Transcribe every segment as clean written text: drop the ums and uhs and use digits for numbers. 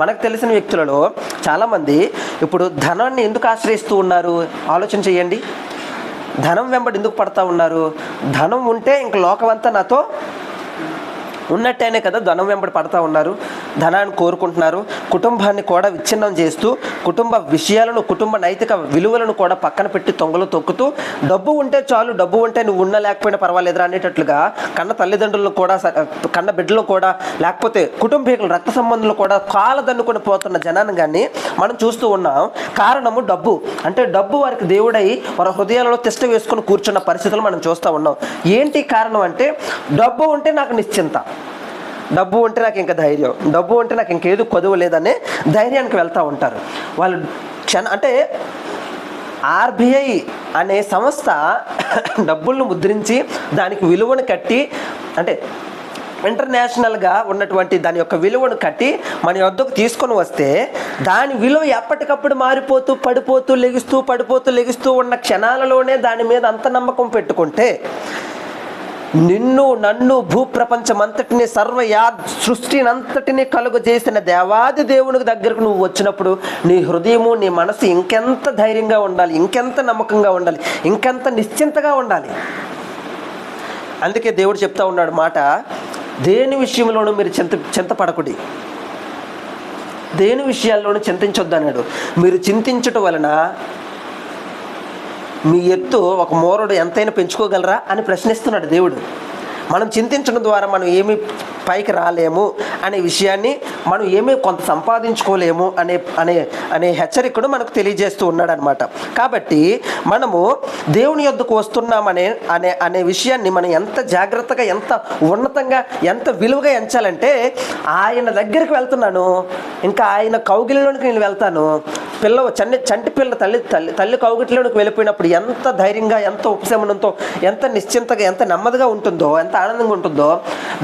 మనకు తెలిసిన వ్యక్తులలో చాలామంది ఇప్పుడు ధనాన్ని ఎందుకు ఆశ్రయిస్తూ ఉన్నారు? ఆలోచన చేయండి. ధనం వెంబడి ఎందుకు పడతా ఉన్నారు? ధనం ఉంటే ఇంక లోకమంతా నాతో ఉన్నట్టేనే కదా ధనం వెంబడి పడతా ఉన్నారు. ధనాన్ని కోరుకుంటున్నారు. కుటుంబాన్ని కూడా విచ్ఛిన్నం చేస్తూ, కుటుంబ విషయాలను, కుటుంబ నైతిక విలువలను కూడా పక్కన పెట్టి తొంగలు తొక్కుతూ, డబ్బు ఉంటే చాలు, డబ్బు ఉంటే నువ్వు ఉన్న లేకపోయినా పర్వాలేదురా అనేటట్లుగా కన్న తల్లిదండ్రులను కూడా, కన్న బిడ్డలు కూడా, లేకపోతే కుటుంబీకులు, రక్త సంబంధులు కూడా కాలదన్నుకొని పోతున్న జనాన్ని మనం చూస్తూ ఉన్నాం. కారణము డబ్బు. అంటే డబ్బు వారికి దేవుడై వారి హృదయాలలో తిష్ట వేసుకొని కూర్చున్న పరిస్థితులు మనం చూస్తూ ఉన్నాం. ఏంటి కారణం అంటే, డబ్బు ఉంటే నాకు నిశ్చింత, డబ్బు ఉంటే నాకు ఇంకా ధైర్యం, డబ్బు ఉంటే నాకు ఇంకేదో కొదువు లేదనే ధైర్యానికి వెళ్తూ ఉంటారు వాళ్ళు. అంటే ఆర్బీఐ అనే సంస్థ డబ్బులను ముద్రించి దానికి విలువను కట్టి, అంటే ఇంటర్నేషనల్గా ఉన్నటువంటి దాని యొక్క విలువను కట్టి మన వద్దకు తీసుకొని వస్తే, దాని విలువ ఎప్పటికప్పుడు మారిపోతూ పడిపోతూ లెగుస్తూ పడిపోతూ లెగుస్తూ ఉన్న క్షణాలలోనే దాని మీద అంత నమ్మకం పెట్టుకుంటే, నిన్ను నన్ను భూప్రపంచమంతటిని సృష్టినంతటిని కలుగు చేసిన దేవాది దేవునికి దగ్గరకు నువ్వు వచ్చినప్పుడు నీ హృదయము, నీ మనసు ఇంకెంత ధైర్యంగా ఉండాలి, ఇంకెంత నమ్మకంగా ఉండాలి, ఇంకెంత నిశ్చింతగా ఉండాలి. అందుకే దేవుడు చెప్తా ఉన్నాడు మాట, దేని విషయంలోనూ మీరు చింతపడకుడి, దేని విషయాల్లోనూ చింతించొద్దు అన్నాడు. మీరు చింతించటం వలన మీ ఎత్తు ఒక మోరుడు ఎంతైనా పెంచుకోగలరా అని ప్రశ్నిస్తున్నాడు దేవుడు. మనం చింతించడం ద్వారా మనం ఏమీ పైకి రాలేము అనే విషయాన్ని, మనం ఏమీ కొంత సంపాదించుకోలేము అనే హెచ్చరికను మనకు తెలియజేస్తూ ఉన్నాడు అనమాట. కాబట్టి మనము దేవుని యొద్దకు వస్తున్నామనే అనే విషయాన్ని మనం ఎంత జాగ్రత్తగా, ఎంత ఉన్నతంగా, ఎంత విలువగా ఎంచాలంటే, ఆయన దగ్గరికి వెళ్తున్నాను, ఇంకా ఆయన కౌగిలిలోనికి నేను వెళ్తాను. చంటి పిల్ల తల్లి కౌగిట్లోనికి వెళ్ళిపోయినప్పుడు ఎంత ధైర్యంగా, ఎంత ఉపశమనంతో, ఎంత నిశ్చింతగా, ఎంత నెమ్మదిగా ఉంటుందో, ఎంత ఆనందంగా ఉంటుందో,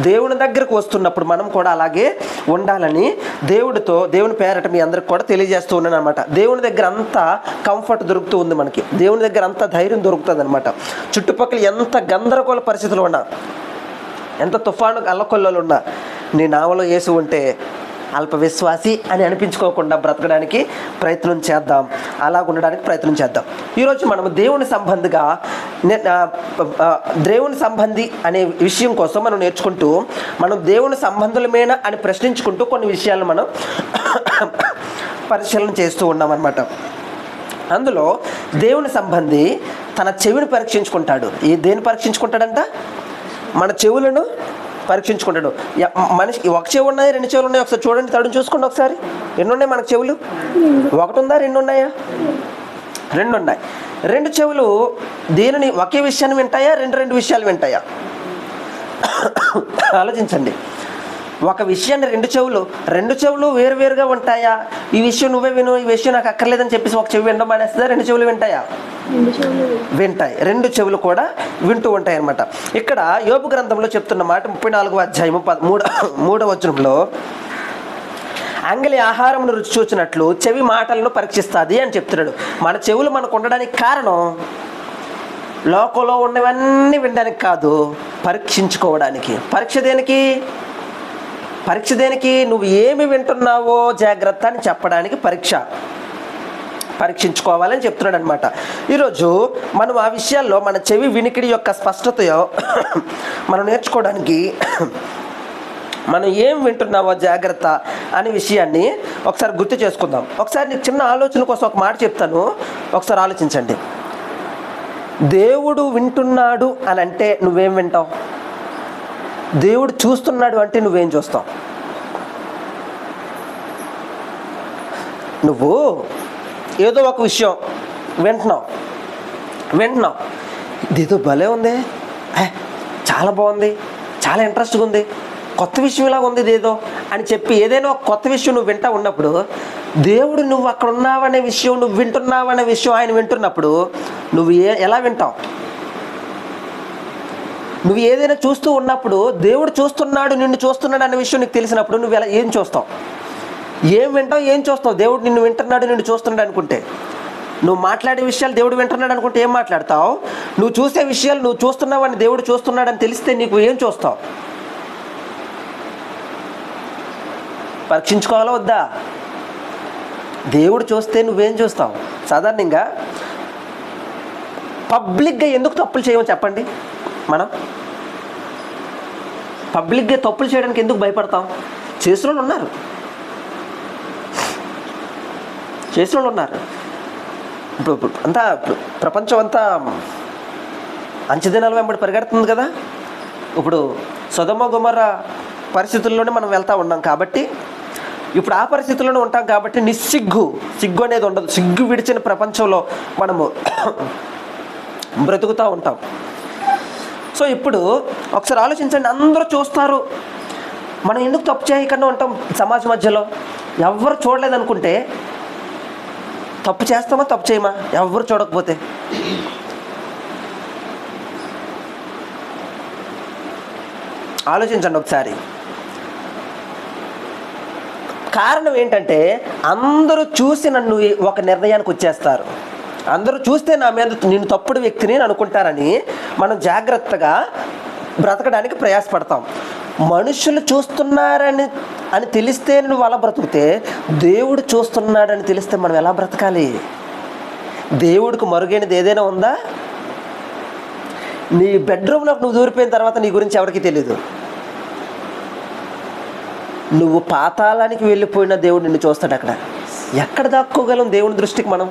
దేవుని దగ్గరకు వస్తున్నప్పుడు మనం కూడా అలాగే ఉండాలని దేవుని పేరట మీ అందరికి కూడా తెలియజేస్తూ ఉన్నాను అనమాట. దేవుని దగ్గర అంత కంఫర్ట్ దొరుకుతూ ఉంది మనకి, దేవుని దగ్గర అంత ధైర్యం దొరుకుతుంది అనమాట. చుట్టుపక్కల ఎంత గందరగోళ పరిస్థితులు ఉన్నా, ఎంత తుఫాను అల్లకొల్లలు ఉన్నా, నీ నావలో యేసు ఉంటే అల్ప విశ్వాసి అని అనిపించుకోకుండా బ్రతకడానికి ప్రయత్నం చేద్దాం, అలా ఉండడానికి ప్రయత్నం చేద్దాం. ఈరోజు మనము దేవుని సంబంధి అనే విషయం కోసం మనం నేర్చుకుంటూ, మనం దేవుని సంబంధులమేనా అని ప్రశ్నించుకుంటూ కొన్ని విషయాలను మనం పరిశీలన చేస్తూ ఉన్నామన్నమాట. అందులో దేవుని సంబంధి తన చెవిని పరీక్షించుకుంటాడు. దేన్ని పరీక్షించుకుంటాడంట? మన చెవులను పరీక్షించుకుంటాడు. మనిషికి ఒక చెవి ఉన్నాయి, రెండు చెవులు ఉన్నాయి. ఒకసారి చూడండి, తడుని చూసుకోండి ఒకసారి. ఎన్ని ఉన్నాయి మనకు చెవులు? ఒకటి ఉందా, రెండు ఉన్నాయా? రెండు ఉన్నాయి. రెండు చెవులు దేనిని, ఒకే విషయాన్ని వింటాయా, రెండు విషయాలు వింటాయా? ఆలోచించండి. ఒక విషయాన్ని రెండు చెవులు వేరువేరుగా ఉంటాయా? ఈ విషయం నువ్వే విను, ఈ విషయం నాకు అక్కర్లేదని చెప్పేసి ఒక చెవి వినడం మానేస్తుందా? రెండు చెవులు వింటాయా? వింటాయి. రెండు చెవులు కూడా వింటూ ఉంటాయి అన్నమాట. ఇక్కడ యోబు గ్రంథంలో చెప్తున్న మాట 34వ అధ్యాయము 3వ వచనంలో, అంగలి ఆహారమును రుచి చూచినట్లు చెవి మాటలను పరీక్షిస్తుంది అని చెప్తున్నాడు. మన చెవులు మనకు ఉండడానికి కారణం లోకంలో ఉన్నవన్నీ వినడానికి కాదు, పరీక్షించుకోవడానికి. పరీక్ష దేనికి? నువ్వు ఏమి వింటున్నావో జాగ్రత్త అని చెప్పడానికి పరీక్షించుకోవాలని చెప్తున్నాడు అనమాట. ఈరోజు మనం ఆ విషయాల్లో మన చెవి వినికిడి యొక్క స్పష్టతయో మనం నేర్చుకోవడానికి, మనం ఏం వింటున్నావో జాగ్రత్త అనే విషయాన్ని ఒకసారి గుర్తు చేసుకుందాం. ఒకసారి నీకు చిన్న ఆలోచన కోసం ఒక మాట చెప్తాను, ఒకసారి ఆలోచించండి. దేవుడు వింటున్నాడు అని అంటే నువ్వేం వింటావు? దేవుడు చూస్తున్నాడు అంటే నువ్వేం చూస్తావు? నువ్వు ఏదో ఒక విషయం వింటున్నావు, ఇదేదో భలే ఉంది, చాలా బాగుంది, చాలా ఇంట్రెస్ట్గా ఉంది, కొత్త విషయం ఇలాగ ఉంది ఇదేదో అని చెప్పి ఏదైనా ఒక కొత్త విషయం నువ్వు వింటా ఉన్నప్పుడు, దేవుడు నువ్వు అక్కడ ఉన్నావనే విషయం, నువ్వు వింటున్నావనే విషయం ఆయన వింటున్నప్పుడు నువ్వు ఎలా వింటావు? నువ్వు ఏదైనా చూస్తూ ఉన్నప్పుడు దేవుడు చూస్తున్నాడు, నిన్ను చూస్తున్నాడు అనే విషయం నీకు తెలిసినప్పుడు నువ్వు ఏం చూస్తావు? ఏం వింటావు, ఏం చూస్తావు? దేవుడు నిన్ను వింటున్నాడు, నిన్ను చూస్తున్నాడు అనుకుంటే, నువ్వు మాట్లాడే విషయాలు దేవుడు వింటున్నాడు అనుకుంటే ఏం మాట్లాడతావు? నువ్వు చూసే విషయాలు నువ్వు చూస్తున్నావని దేవుడు చూస్తున్నాడని తెలిస్తే నీకు ఏం చూస్తావు? పరీక్షించుకోవాలా వద్దా? దేవుడు చూస్తే నువ్వేం చూస్తావు? సాధారణంగా పబ్లిక్గా ఎందుకు తప్పులు చేయమని చెప్పండి. మనం పబ్లిక్గా తప్పులు చేయడానికి ఎందుకు భయపడతాం? చేసిన వాళ్ళు ఉన్నారు, ఇప్పుడు అంతా ప్రపంచం అంతా అంచెదినాల వెంబడి పరిగెడుతుంది కదా. ఇప్పుడు సొదొమ గొమొర్రా పరిస్థితుల్లోనే మనం వెళ్తూ ఉన్నాం కాబట్టి, ఇప్పుడు ఆ పరిస్థితుల్లోనే ఉంటాం కాబట్టి సిగ్గు అనేది ఉండదు. సిగ్గు విడిచిన ప్రపంచంలో మనము బ్రతుకుతూ ఉంటాం. సో ఇప్పుడు ఒకసారి ఆలోచించండి, అందరూ చూస్తారు, మనం ఎందుకు తప్పు చేయకుండా ఉంటాం? సమాజం మధ్యలో ఎవరు చూడలేదనుకుంటే తప్పు చేస్తామా తప్పు చేయమా? ఎవరు చూడకపోతే. ఆలోచించండి ఒకసారి. కారణం ఏంటంటే అందరూ చూసి నన్ను ఒక నిర్ణయానికి వచ్చేస్తారు. అందరూ చూస్తే నా మీద నేను తప్పుడు వ్యక్తిని అనుకుంటారని మనం జాగ్రత్తగా బ్రతకడానికి ప్రయాసపడతాం. మనుషులు చూస్తున్నారని తెలిస్తే నువ్వు అలా బ్రతుకుతే, దేవుడు చూస్తున్నాడని తెలిస్తే మనం ఎలా బ్రతకాలి? దేవుడికి మరుగైనది ఏదైనా ఉందా? నీ బెడ్రూమ్లోకి నువ్వు దూరిపోయిన తర్వాత నీ గురించి ఎవరికీ తెలీదు. నువ్వు పాతాళానికి వెళ్ళిపోయిన దేవుడు నిన్ను చూస్తాడు. అక్కడ ఎక్కడ దాక్కోగలం దేవుని దృష్టికి మనం?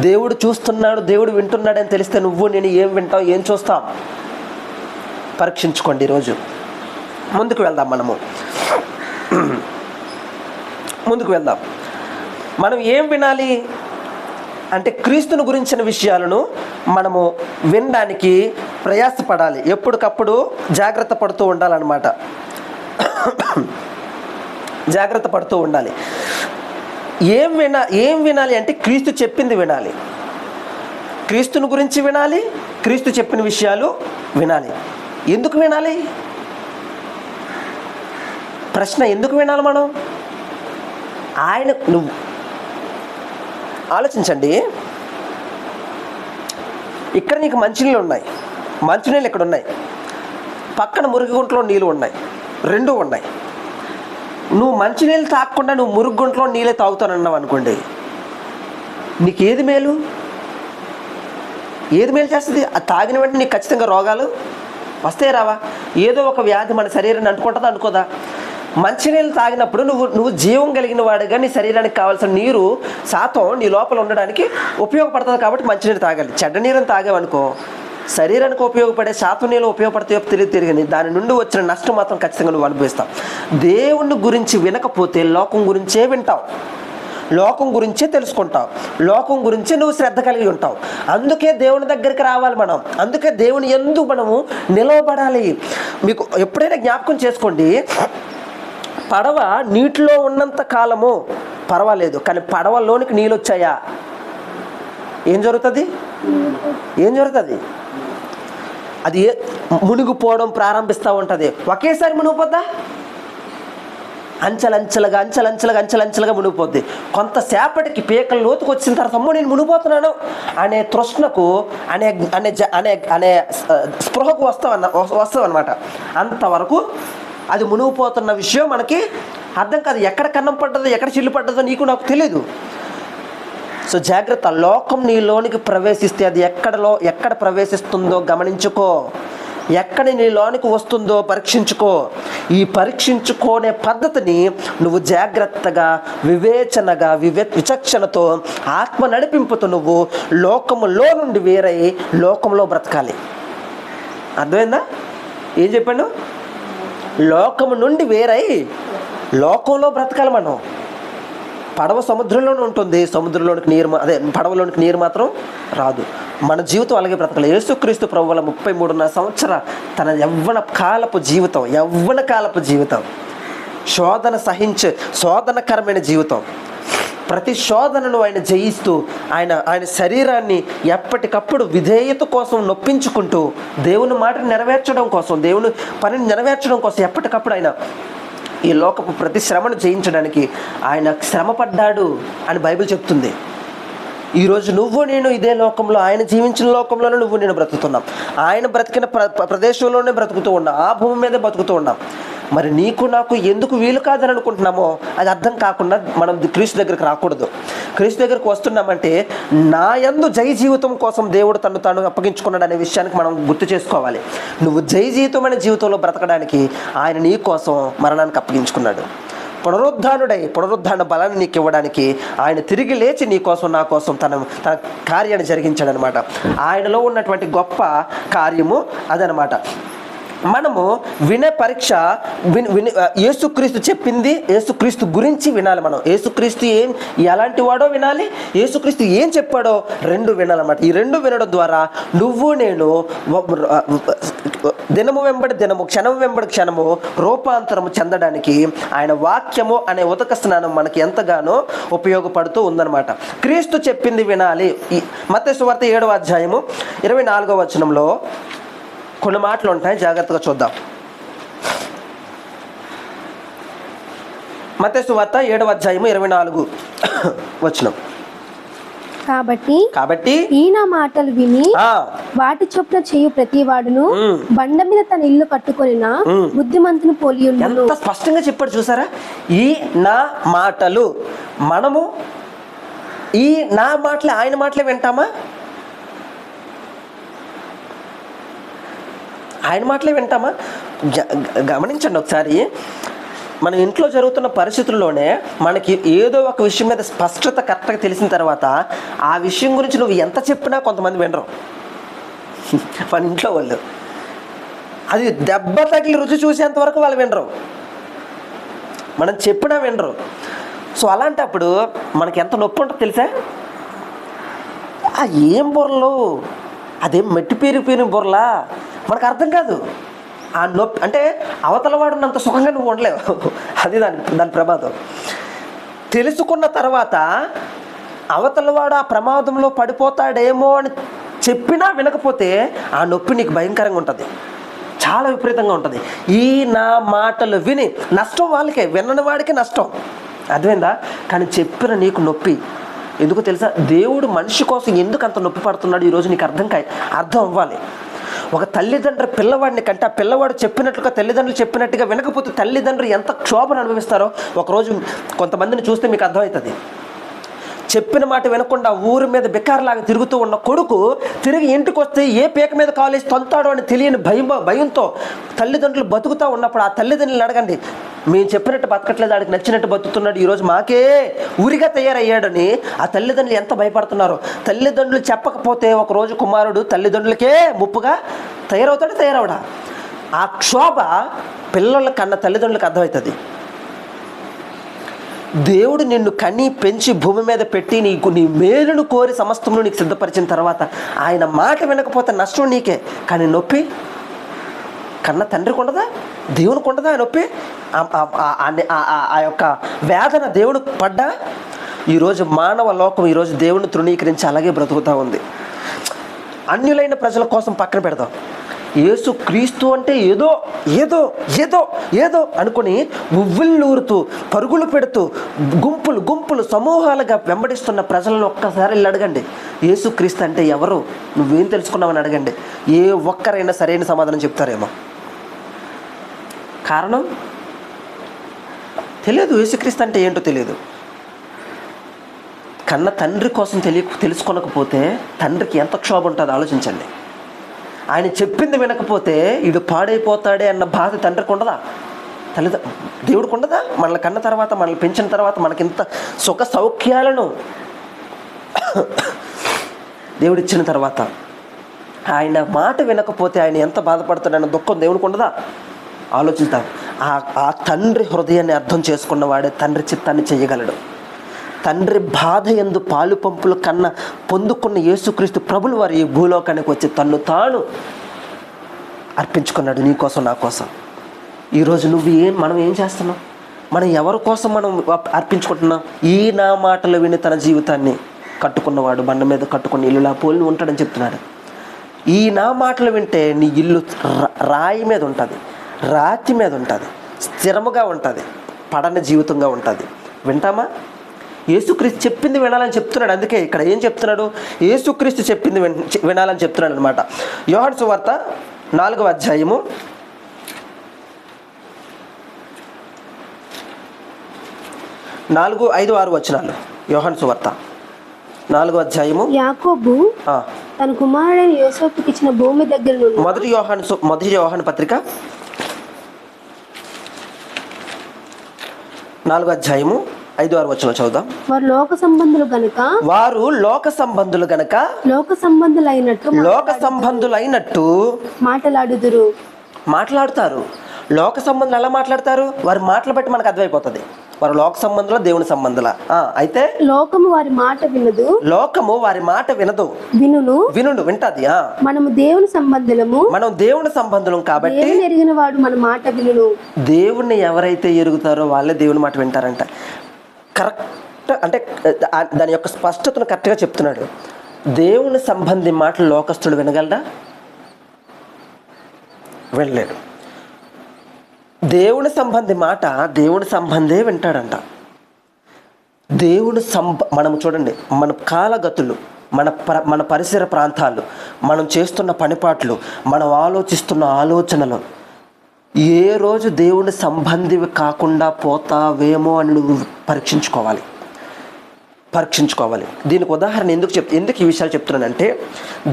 దేవుడు చూస్తున్నాడు, దేవుడు వింటున్నాడు అని తెలిస్తే నువ్వు నేను ఏం వింటాం, ఏం చూస్తాం? పరీక్షించుకోండి. ఈరోజు ముందుకు వెళ్దాం. మనం ఏం వినాలి అంటే క్రీస్తుని గురించిన విషయాలను మనము వినడానికి ప్రయాసపడాలి. ఎప్పటికప్పుడు జాగ్రత్త పడుతూ ఉండాలన్నమాట. జాగ్రత్త పడుతూ ఉండాలి. ఏం వినాలి అంటే క్రీస్తు చెప్పింది వినాలి, క్రీస్తుని గురించి వినాలి, క్రీస్తు చెప్పిన విషయాలు వినాలి. ఎందుకు వినాలి? ప్రశ్న, ఎందుకు వినాలి మనం? నువ్వు ఆలోచించండి. ఇక్కడ నీకు మంచినీళ్ళు ఉన్నాయి, మంచినీళ్ళు ఇక్కడ ఉన్నాయి, పక్కన మురుగుగుంటలో నీళ్ళు ఉన్నాయి, రెండూ ఉన్నాయి. నువ్వు మంచినీళ్ళు తాగకుండా నువ్వు మురుగుగుంటలో నీళ్ళే తాగుతానన్నావు అనుకోండి, నీకు ఏది మేలు చేస్తుంది? అది తాగిన వెంటనే నీకు ఖచ్చితంగా రోగాలు వస్తే రావా? ఏదో ఒక వ్యాధి మన శరీరాన్ని అంటుకుంటుందా అనుకోదా? మంచినీళ్ళు తాగినప్పుడు నువ్వు జీవం కలిగిన వాడిగా నీ శరీరానికి కావాల్సిన నీరు శాతం నీ లోపల ఉండడానికి ఉపయోగపడుతుంది కాబట్టి మంచినీళ్ళు తాగాలి. చెడ్డ నీరుని తాగావనుకో, శరీరానికి ఉపయోగపడే శాతం నీళ్ళు ఉపయోగపడతాయో తిరిగి దాని నుండి వచ్చిన నష్టం మాత్రం ఖచ్చితంగా నువ్వు అనుభవిస్తావు. దేవుని గురించి వినకపోతే లోకం గురించే వింటావు, లోకం గురించే తెలుసుకుంటావు, లోకం గురించే నువ్వు శ్రద్ధ కలిగి ఉంటావు. అందుకే దేవుని దగ్గరికి రావాలి మనం, అందుకే దేవుని యందు మనము నిలవబడాలి. మీకు ఎప్పుడైనా జ్ఞాపకం చేసుకోండి, పడవ నీటిలో ఉన్నంత కాలము పర్వాలేదు, కానీ పడవలోనికి నీళ్ళు వచ్చాయా ఏం జరుగుతుంది? అది మునిగిపోవడం ప్రారంభిస్తూ ఉంటుంది. ఒకేసారి మునిగిపోద్దా? అంచెలంచెలుగా మునిగిపోద్ది. కొంతసేపటికి పీకల లోతుకు వచ్చిన తర్వాత అమ్మో నేను మునిగిపోతున్నాను అనే తృష్ణకు అనే స్పృహకు వస్తావన్నమాట. అంతవరకు అది మునిగిపోతున్న విషయం మనకి అర్థం కాదు. ఎక్కడ కన్నం పడ్డదో, ఎక్కడ చిల్లు పడ్డదో నీకు నాకు తెలీదు. సో జాగ్రత్త. లోకం నీలోనికి ప్రవేశిస్తే అది ఎక్కడ ప్రవేశిస్తుందో గమనించుకో, ఎక్కడ నీలోనికి వస్తుందో పరీక్షించుకో. ఈ పరీక్షించుకునే పద్ధతిని నువ్వు జాగ్రత్తగా, వివేచనగా, విచక్షణతో, ఆత్మ నడిపింపుతో నువ్వు లోకములో నుండి వేరై లోకంలో బ్రతకాలి. అర్థమైందా? ఏం చెప్పాను? లోకము నుండి వేరై లోకంలో బ్రతకాలి మనం. పడవ సముద్రంలోనే ఉంటుంది, పడవలోనికి నీరు మాత్రం రాదు. మన జీవితం అలాగే బ్రతకాలి. యేసుక్రీస్తు ప్రభువుల 33 సంవత్సరాల తన యవ్వన కాలపు జీవితం శోధనకరమైన జీవితం. ప్రతి శోధనను ఆయన జయిస్తూ ఆయన శరీరాన్ని ఎప్పటికప్పుడు విధేయత కోసం నొప్పించుకుంటూ దేవుని మాటను నెరవేర్చడం కోసం, దేవుని పనిని నెరవేర్చడం కోసం ఎప్పటికప్పుడు ఆయన ఈ లోకపు ప్రతి శ్రమను జయించడానికి ఆయన శ్రమపడ్డాడు అని బైబిల్ చెప్తుంది. ఈరోజు నువ్వు నేను ఇదే లోకంలో, ఆయన జీవించిన లోకంలోనే నువ్వు నేను బ్రతుకుతున్నాం. ఆయన బ్రతికిన ప్రదేశంలోనే బ్రతుకుతూ ఉన్నాం, ఆ భూమి మీదే బ్రతుకుతూ ఉన్నాం. మరి నీకు నాకు ఎందుకు వీలు కాదని అనుకుంటున్నామో అది అర్థం కాకుండా మనం క్రీస్తు దగ్గరికి రాకూడదు. క్రీస్తు దగ్గరికి వస్తున్నామంటే నా యందు జయ జీవితం కోసం దేవుడు తను తాను అప్పగించుకున్నాడు అనే విషయానికి మనం గుర్తు చేసుకోవాలి. నువ్వు జయ జీవితమైన జీవితంలో బ్రతకడానికి ఆయన నీ కోసం మరణానికి అప్పగించుకున్నాడు. పునరుద్ధాన బలాన్ని నీకు ఇవ్వడానికి ఆయన తిరిగి లేచి నీ కోసం నా కోసం తన కార్యాన్ని జరిగించాడు అనమాట. ఆయనలో ఉన్నటువంటి గొప్ప కార్యము అదనమాట. మనము వినే పరీక్ష యేసుక్రీస్తు చెప్పింది, యేసుక్రీస్తు గురించి వినాలి. మనం యేసుక్రీస్తు ఎలాంటి వాడో వినాలి, యేసుక్రీస్తు ఏం చెప్పాడో రెండు వినాలన్నమాట. ఈ రెండు వినడం ద్వారా నువ్వు నేను దినము వెంబడి దినము, క్షణం వెంబడి క్షణము రూపాంతరము చెందడానికి ఆయన వాక్యము అనే ఉదక స్నానం మనకి ఎంతగానో ఉపయోగపడుతూ ఉందన్నమాట. క్రీస్తు చెప్పింది వినాలి. మత్తయి సువార్త 7వ అధ్యాయము 24వ వచనంలో కొన్ని మాటలు ఉంటాయి, జాగ్రత్తగా చూద్దాం. మత్తయి సువార్త 7వ అధ్యాయము 24 వచనం. కాబట్టి ఈయన మాటలు విని వాటి చొప్పున చేయు ప్రతి వాడును బండ మీద తన ఇల్లు కట్టుకొనిన బుద్ధిమంతుని పోలి ఉన్నాడు. ఎంత స్పష్టంగా చెప్పాడు చూసారా? ఈ నా మాటలు. మనము ఈ నా మాటలే, ఆయన మాటలే వింటామా? ఆయన మాటలే వింటామా? గమనించండి ఒకసారి. మన ఇంట్లో జరుగుతున్న పరిస్థితుల్లోనే మనకి ఏదో ఒక విషయం మీద స్పష్టత కరెక్ట్గా తెలిసిన తర్వాత ఆ విషయం గురించి నువ్వు ఎంత చెప్పినా కొంతమంది వినరు. మన ఇంట్లో వాళ్ళు అది దెబ్బ తగిలి రుచి చూసేంత వరకు వాళ్ళు వినరు, మనం చెప్పినా వినరు. సో అలాంటప్పుడు మనకి ఎంత నొప్పి ఉంటుందో తెలుసా? ఏం బుర్రలు, అదేం మట్టి పేరిపోయిన బుర్రలా, మనకు అర్థం కాదు. ఆ నొప్పి అంటే అవతల వాడున్నంత సుఖంగా నువ్వు ఉండలేవు. అది దాని ప్రమాదం. తెలుసుకున్న తర్వాత అవతల వాడు ఆ ప్రమాదంలో పడిపోతాడేమో అని చెప్పినా వినకపోతే ఆ నొప్పి నీకు భయంకరంగా ఉంటుంది, చాలా విపరీతంగా ఉంటుంది. ఈ నా మాటలు విని నష్టం వాళ్ళకే, వినని వాడికి నష్టం, అర్థమైందా? కానీ చెప్పిన నీకు నొప్పి. ఎందుకు తెలుసా? దేవుడు మనిషి కోసం ఎందుకు అంత నొప్పి పడుతున్నాడు ఈరోజు నీకు అర్థం అవ్వాలి. ఒక తల్లిదండ్రులు పిల్లవాడిని కంటే ఆ పిల్లవాడు చెప్పినట్లుగా తల్లిదండ్రులు చెప్పినట్టుగా వినకపోతే తల్లిదండ్రులు ఎంత క్షోభను అనుభవిస్తారో ఒకరోజు కొంతమందిని చూస్తే మీకు అర్థమవుతుంది. చెప్పిన మాట వినకుండా ఊరి మీద బికార్లాగా తిరుగుతూ ఉన్న కొడుకు తిరిగి ఇంటికి వస్తే ఏ పేక మీద కాలేసి తొంతాడో అని తెలియని భయంతో తల్లిదండ్రులు బతుకుతూ ఉన్నప్పుడు ఆ తల్లిదండ్రులను అడగండి, మేము చెప్పినట్టు బతకట్లేదు, ఆడికి నచ్చినట్టు బతుకుతున్నాడు, ఈరోజు మాకే ఊరిగా తయారయ్యాడని ఆ తల్లిదండ్రులు ఎంత భయపడుతున్నారో. తల్లిదండ్రులు చెప్పకపోతే ఒకరోజు కుమారుడు తల్లిదండ్రులకే ముప్పుగా తయారవుడా? ఆ క్షోభ పిల్లల కన్నా తల్లిదండ్రులకు అర్థమవుతుంది. దేవుడు నిన్ను కని పెంచి భూమి మీద పెట్టి నీ మేలును కోరి సమస్తమును నీకు సిద్ధపరిచిన తర్వాత ఆయన మాట వినకపోతే నష్టం నీకే. కానీ నొప్పి కన్న తండ్రికి ఉండదా? దేవునికి ఉండదా నొప్పి? ఆ యొక్క వేదన దేవుడు పడ్డా? ఈరోజు మానవ లోకం ఈరోజు దేవుని తృణీకరించి అలాగే బ్రతుకుతూ ఉంది. అన్యులైన ప్రజల కోసం పక్కన పెడదాం. యేసు క్రీస్తు అంటే ఏదో ఏదో ఏదో ఏదో అనుకుని ఉవ్విళ్ళూరుతూ పరుగులు పెడుతూ గుంపులు సమూహాలుగా వెంబడిస్తున్న ప్రజలను ఒక్కసారి అడగండి, యేసు క్రీస్తు అంటే ఎవరు, నువ్వేం తెలుసుకున్నావని అడగండి. ఏ ఒక్కరైనా సరైన సమాధానం చెప్తారేమో. కారణం తెలియదు, యేసుక్రీస్తు అంటే ఏంటో తెలియదు. కన్న తండ్రి కోసం తెలుసుకొనకపోతే తండ్రికి ఎంత క్షోభ ఉంటుందో ఆలోచించండి. ఆయన చెప్పింది వినకపోతే వీడు పాడైపోతాడే అన్న బాధ తండ్రికి ఉండదా? దేవుడికి ఉండదా? మనల్ని కన్న తర్వాత, మనల్ని పెంచిన తర్వాత, మనకింత సుఖ సౌఖ్యాలను దేవుడిచ్చిన తర్వాత ఆయన మాట వినకపోతే ఆయన ఎంత బాధపడతాడన్న దుఃఖం దేవుడికి ఉండదా? ఆలోచిద్దాం. ఆ తండ్రి హృదయాన్ని అర్థం చేసుకున్నవాడే తండ్రి చిత్తాన్ని చేయగలడు. తండ్రి బాధ యందు పాలు పంపులు కన్న పొందుకున్న యేసుక్రీస్తు ప్రభులు వారు ఈ భూలోకానికి వచ్చి తన్ను తాను అర్పించుకున్నాడు నీ కోసం, నా కోసం. ఈరోజు మనం ఏం చేస్తున్నాం? మనం ఎవరి కోసం మనం అర్పించుకుంటున్నాం? ఈ నా మాటలు విని తన జీవితాన్ని కట్టుకున్నవాడు బండ మీద కట్టుకున్న ఇల్లులా పోలిని ఉంటాడని చెప్తున్నాడు. ఈ నా మాటలు వింటే నీ ఇల్లు రాయి మీద ఉంటుంది, రాతి మీద ఉంటుంది, స్థిరముగా ఉంటుంది, పడని జీవితంగా ఉంటుంది. వింటామా? యేసుక్రీస్తు చెప్పింది వినాలని చెప్తున్నాడు. అందుకే ఇక్కడ ఏం చెప్తున్నాడు? యేసుక్రీస్తు చెప్పింది వినాలని చెప్తున్నాడు అనమాట. యోహాను సువార్త 4వ అధ్యాయము 4, 5, 6 వచనాలు. యోహాను సువార్త 4వ అధ్యాయము. యాకోబు ఆ, తన కుమారుడైన యోసేపుకి ఇచ్చిన భూమి దగ్గర నుండి మొదటి యోహాను పత్రిక 4వ అధ్యాయము 5, 6 వచనాలు చదువుదాం. వారు లోక సంబంధులు గనుక లోక సంబంధులైనట్టు మాట్లాడుతారు. లోక సంబంధులు ఎలా మాట్లాడతారు? వారి మాటలు బట్టి మనకు అర్థమైపోతుంది. వారు లోక సంబంధుల, దేవుని సంబంధుల. అయితే లోకము వారి మాట వినదు, వింటది. మనము దేవుని సంబంధులము కాబట్టి ఎరిగిన వాడు మన మాట వినును. దేవుణ్ణి ఎవరైతే ఎరుగుతారో వాళ్ళే దేవుని మాట వింటారంట. కరెక్ట్, అంటే దాని యొక్క స్పష్టతను కరెక్ట్గా చెప్తున్నాడు. దేవుని సంబంధి మాటలు లోకస్తుడు వినగలడా? వినలేడు. దేవుని సంబంధి మాట దేవుని సంబంధే వింటాడంట. మనం చూడండి, మన కాలగతులు, మన పరిసర ప్రాంతాలు, మనం చేస్తున్న పనిపాట్లు, మనం ఆలోచిస్తున్న ఆలోచనలు ఏ రోజు దేవుని సంబంధివి కాకుండా పోతావేమో అని నువ్వు పరీక్షించుకోవాలి. దీనికి ఉదాహరణ ఎందుకు ఈ విషయాలు చెప్తున్నానంటే,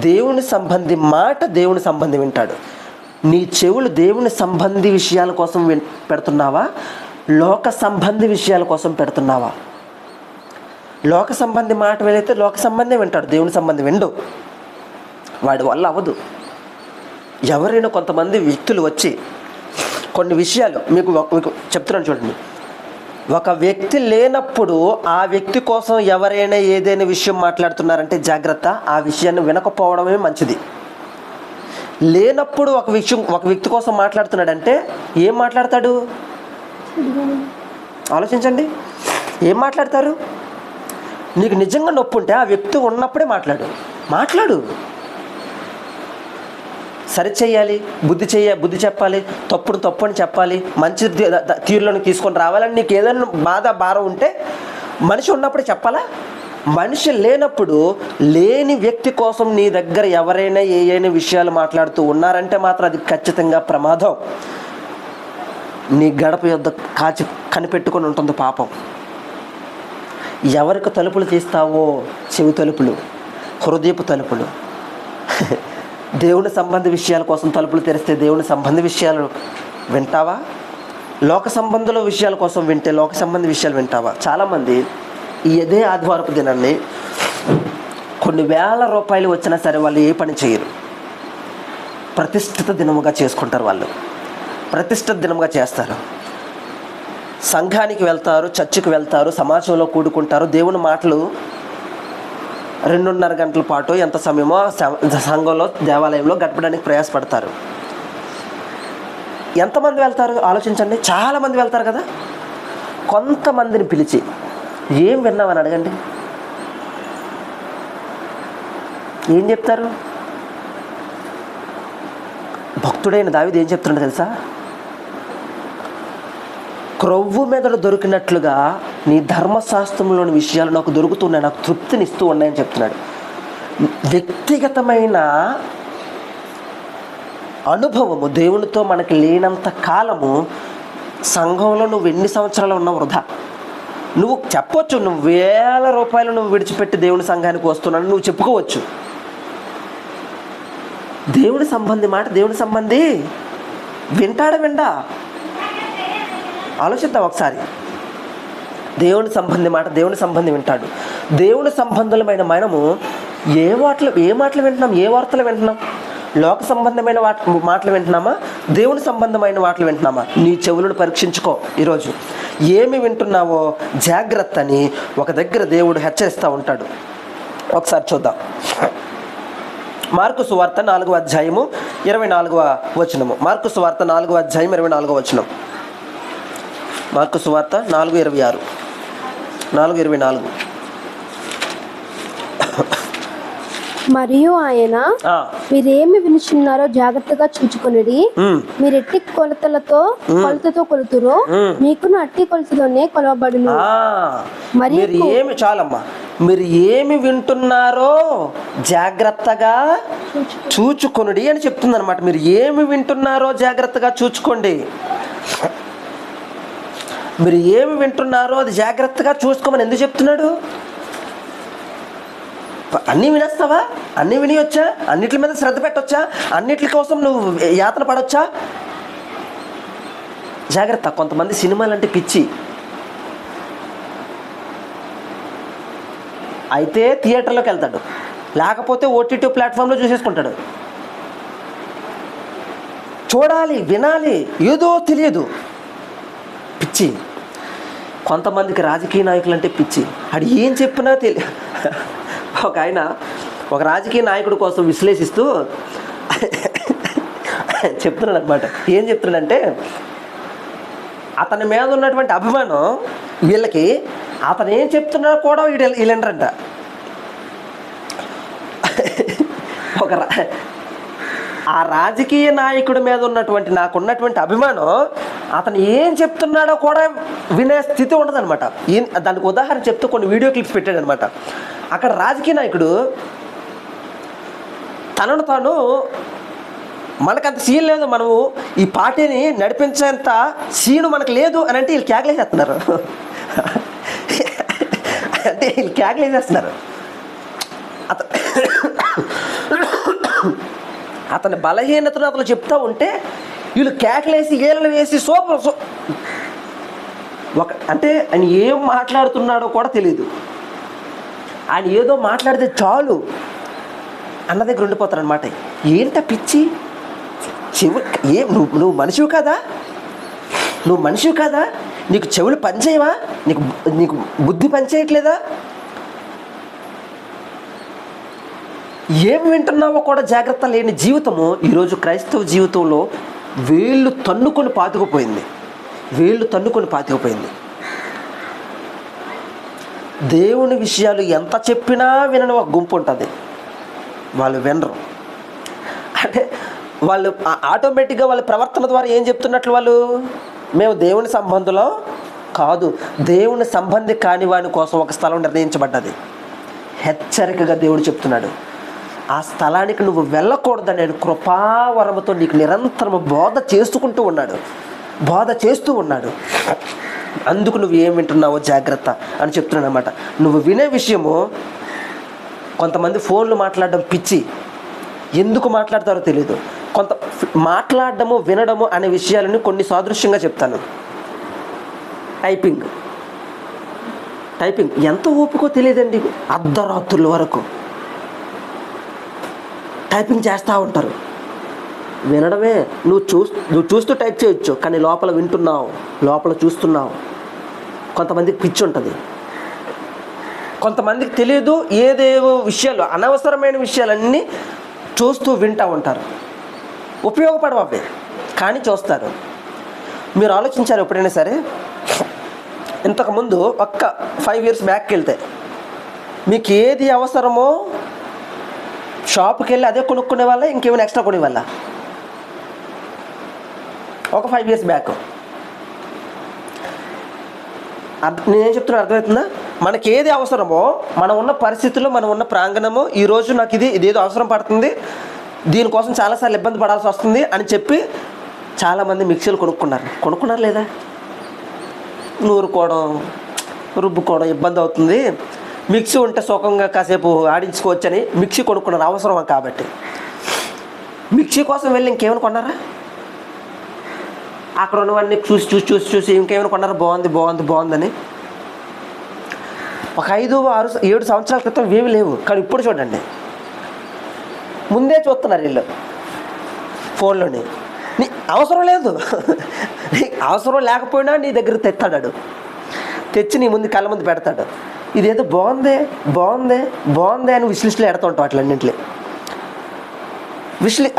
దేవుని సంబంధి మాట దేవుని సంబంధి వింటాడు. నీ చెవులు దేవుని సంబంధి విషయాల కోసం పెడుతున్నావా? లోక సంబంధి విషయాల కోసం పెడుతున్నావా? లోక సంబంధి మాట వినైతే లోక సంబంధి వింటాడు, దేవుని సంబంధి విండు. వాడి వల్ల అవ్వదు. ఎవరైనా కొంతమంది వ్యక్తులు వచ్చి కొన్ని విషయాలు మీకు చెప్తున్నాను చూడండి. ఒక వ్యక్తి లేనప్పుడు ఆ వ్యక్తి కోసం ఎవరైనా ఏదైనా విషయం మాట్లాడుతున్నారంటే జాగ్రత్త, ఆ విషయాన్ని వినకపోవడమే మంచిది. లేనప్పుడు ఒక వ్యక్తి కోసం మాట్లాడుతున్నాడంటే ఏం మాట్లాడతాడు? ఆలోచించండి, ఏం మాట్లాడతారు? నీకు నిజంగా నొప్పి ఉంటే ఆ వ్యక్తి ఉన్నప్పుడే మాట్లాడు. సరి చేయాలి, బుద్ధి చెప్పాలి, తప్పు అని చెప్పాలి, మంచి తీరులోకి తీసుకొని రావాలని నీకు ఏదైనా భారం ఉంటే మనిషి ఉన్నప్పుడే చెప్పాలా? మనిషి లేనప్పుడు లేని వ్యక్తి కోసం నీ దగ్గర ఎవరైనా ఏమైనా విషయాలు మాట్లాడుతూ ఉన్నారంటే మాత్రం అది ఖచ్చితంగా ప్రమాదం. నీ గడప యొద్ద కనిపెట్టుకొని ఉంటుంది పాపం. ఎవరికి తలుపులు తీస్తావో, చెవి తలుపులు, హృదయపు తలుపులు. దేవుని సంబంధ విషయాల కోసం తలుపులు తెరిస్తే దేవుని సంబంధ విషయాలు వింటావా? లోక సంబంధుల విషయాల కోసం వింటే లోక సంబంధ విషయాలు వింటావా? చాలామంది ఇదే ఆదివారపు దినాన్ని కొన్ని వేల రూపాయలు వచ్చినా సరే వాళ్ళు ఏ పని చేయరు. ప్రతిష్ఠిత దినముగా చేసుకుంటారు. వాళ్ళు ప్రతిష్ఠిత దినముగా చేస్తారు. సంఘానికి వెళ్తారు, చర్చికి వెళ్తారు, సమాజంలో కూడుకుంటారు. దేవుని మాటలు 2.5 గంటల పాటు ఎంత సమయమో సంఘంలో, దేవాలయంలో గడపడానికి ప్రయాసపడతారు. ఎంతమంది వెళ్తారు ఆలోచించండి. చాలామంది వెళ్తారు కదా. కొంతమందిని పిలిచి ఏం విన్నామని అడగండి, ఏం చెప్తారు? భక్తుడైన దావీదు ఏం చెప్తున్నాడు తెలుసా? క్రొవ్వు మెదడు దొరికినట్లుగా నీ ధర్మశాస్త్రంలోని విషయాలు నాకు దొరుకుతున్నాయి, నాకు తృప్తినిస్తూ ఉన్నాయని చెప్తున్నాడు. వ్యక్తిగతమైన అనుభవము దేవునితో మనకి లేనంత కాలము సంఘంలో నువ్వు ఎన్ని సంవత్సరాలు ఉన్నావు వృధా. నువ్వు చెప్పొచ్చు, నువ్వు వేల రూపాయలు నువ్వు విడిచిపెట్టి దేవుని సంఘానికి వస్తున్నాను నువ్వు చెప్పుకోవచ్చు. దేవుని సంబంధి మాట దేవుని సంబంధి విండా ఆలోచిద్దాం ఒకసారి. దేవుని సంబంధి మాట దేవుని సంబంధి వింటాడు. దేవుని సంబంధులమైన మనము ఏ మాటలు వింటున్నాం? ఏ వార్తలు వింటున్నాం? లోక సంబంధమైన మాటలు వింటున్నామా? దేవుని సంబంధమైన మాటలు వింటున్నామా? నీ చెవులను పరీక్షించుకో. ఈరోజు ఏమి వింటున్నావో జాగ్రత్త అని ఒక దగ్గర దేవుడు హెచ్చరిస్తూ ఉంటాడు. ఒకసారి చూద్దాం. మార్కు సువార్త 4వ అధ్యాయము 24వ వచనము. మార్కు సువార్త 4వ అధ్యాయం 24వ వచనం. మార్కు సువార్త 4:26, 4:24. మరియు ఆయన, మీరేమి వినుచున్నారో జాగ్రత్తగా చూచుకొనిడి. మీరెట్టి కొలతతో కొలుతురో మీకును అట్టి కొలతలోనే కొలవబడును. చాలమ్మా, మీరు ఏమి వింటున్నారో జాగ్రత్తగా చూచుకొనుడి అని చెప్తుంది అనమాట. మీరు ఏమి వింటున్నారో జాగ్రత్తగా చూచుకోండి. మీరు ఏమి వింటున్నారో అది జాగ్రత్తగా చూసుకోమని ఎందుకు చెప్తున్నాడు? అన్నీ వినేస్తావా? అన్నీ వినియొచ్చా? అన్నిటి మీద శ్రద్ధ పెట్టొచ్చా? అన్నిటి కోసం నువ్వు యాతన పడొచ్చా? జాగ్రత్త. కొంతమంది సినిమాలంటే పిచ్చి, అయితే థియేటర్లోకి వెళ్తాడు, లేకపోతే ఓటీటీ ప్లాట్ఫామ్లో చూసేసుకుంటాడు. చూడాలి, వినాలి, ఏదో తెలియదు, పిచ్చి. కొంతమందికి రాజకీయ నాయకులు అంటే పిచ్చి, అది ఏం చెప్పినా ఒక రాజకీయ నాయకుడి కోసం విశ్లేషిస్తూ చెప్తున్నాడు అనమాట. ఏం చెప్తున్నాడంటే, అతని మీద ఉన్నటువంటి అభిమానం వీళ్ళకి, అతను ఏం చెప్తున్నాడో కూడా వీళ్ళంటారంట. ఆ రాజకీయ నాయకుడి మీద ఉన్నటువంటి నాకున్నటువంటి అభిమానం అతను ఏం చెప్తున్నాడో కూడా వినే స్థితి ఉండదన్నమాట. దానికి ఉదాహరణ చెప్తూ కొన్ని వీడియో క్లిప్స్ పెట్టాడు అనమాట. అక్కడ రాజకీయ నాయకుడు తనను తాను, మనకంత సీన్ లేదు, మనము ఈ పార్టీని నడిపించేంత సీను మనకు లేదు అని అంటే వీళ్ళు కేకలేసేస్తున్నారు. అంటే వీళ్ళు కేకలేసేస్తున్నారు. అతని బలహీనతను అతను చెప్తూ ఉంటే వీళ్ళు కేకలేసి ఏళ్ళు వేసి అంటే ఆయన ఏం మాట్లాడుతున్నాడో కూడా తెలియదు. ఆయన ఏదో మాట్లాడితే చాలు అన్న దగ్గర ఉండిపోతారనమాట. ఏంట పిచ్చి? నువ్వు మనిషివి కదా? నువ్వు మనిషివి కదా? నీకు చెవులు పనిచేయవా? నీకు బుద్ధి పనిచేయట్లేదా? ఏం వింటున్నావో కూడా జాగ్రత్త లేని జీవితము ఈరోజు క్రైస్తవ జీవితంలో వేళ్ళు తన్నుకొని పాతుకుపోయింది. దేవుని విషయాలు ఎంత చెప్పినా వినని ఒక గుంపు ఉంటుంది, వాళ్ళు వినరు. అంటే వాళ్ళు ఆటోమేటిక్గా వాళ్ళ ప్రవర్తన ద్వారా ఏం చెప్తున్నట్లు, వాళ్ళు మేము దేవుని సంబంధంలో కాదు, దేవుని సంబంధి కాని వాని కోసం ఒక స్థలం నిర్ణయించబడ్డది. హెచ్చరికగా దేవుడు చెప్తున్నాడు, ఆ స్థలానికి నువ్వు వెళ్ళకూడదని నేను కృపావరముతో నీకు నిరంతరము బోధ చేస్తూ ఉన్నాడు. అందుకు నువ్వు ఏం వింటున్నావో జాగ్రత్త అని చెప్తున్నాను అనమాట. నువ్వు వినే విషయము, కొంతమంది ఫోన్లు మాట్లాడడం పిచ్చి, ఎందుకు మాట్లాడతారో తెలియదు. మాట్లాడడము వినడము అనే విషయాలను కొన్ని సాదృశ్యంగా చెప్తాను. టైపింగ్ ఎంత ఓపికో తెలియదండి. అర్ధరాత్రుల వరకు టైపింగ్ చేస్తూ ఉంటారు. వినడమే, నువ్వు చూస్తూ టైప్ చేయొచ్చు, కానీ లోపల వింటున్నావు, లోపల చూస్తున్నావు. కొంతమందికి పిచ్చి ఉంటుంది, కొంతమందికి తెలియదు. ఏదేవో విషయాలు, అనవసరమైన విషయాలన్నీ చూస్తూ వింటూ ఉంటారు. ఉపయోగపడవు అవి, కానీ చూస్తారు. మీరు ఆలోచించారు ఎప్పుడైనా సరే? ఇంతకుముందు 5 years బ్యాక్కి వెళ్తే మీకు ఏది అవసరమో షాప్కి వెళ్ళి అదే కొనుక్కునే వాళ్ళ, ఇంకేమైనా ఎక్స్ట్రా కొనేవాళ్ళ? ఒక 5 years బ్యాక్. నేనేం చెప్తున్నా అర్థమవుతుందా? మనకి ఏది అవసరమో, మనం ఉన్న పరిస్థితుల్లో, మనం ఉన్న ప్రాంగణము, ఈరోజు నాకు ఇదేదో అవసరం పడుతుంది, దీనికోసం చాలాసార్లు ఇబ్బంది పడాల్సి వస్తుంది అని చెప్పి చాలామంది మిక్సీలు కొనుక్కున్నారు లేదా? నూరుకోవడం, రుబ్బుకోవడం ఇబ్బంది అవుతుంది, మిక్సీ ఉంటే సుఖంగా కాసేపు ఆడించుకోవచ్చని మిక్సీ కొనుక్కున్నారు, అవసరం కాబట్టి. మిక్సీ కోసం వెళ్ళి ఇంకేమైనా కొన్నారా? అక్కడ ఉన్నవన్నీ చూసి ఇంకేమైనా కొన్నారా? బాగుందని. ఒక 5, 6, 7 సంవత్సరాల క్రితం ఏమి లేవు, కానీ ఇప్పుడు చూడండి, ముందే చూస్తున్నారు వీళ్ళు ఫోన్లోని. నీ అవసరం లేదు, అవసరం లేకపోయినా నీ దగ్గర తెస్తాడు, తెచ్చి నీ ముందు కళ్ళ ముందు పెడతాడు. ఇదేదో బాగుందే అని విశ్లిస్టులు ఎడుతూ ఉంటావు. అట్లన్నింటిలో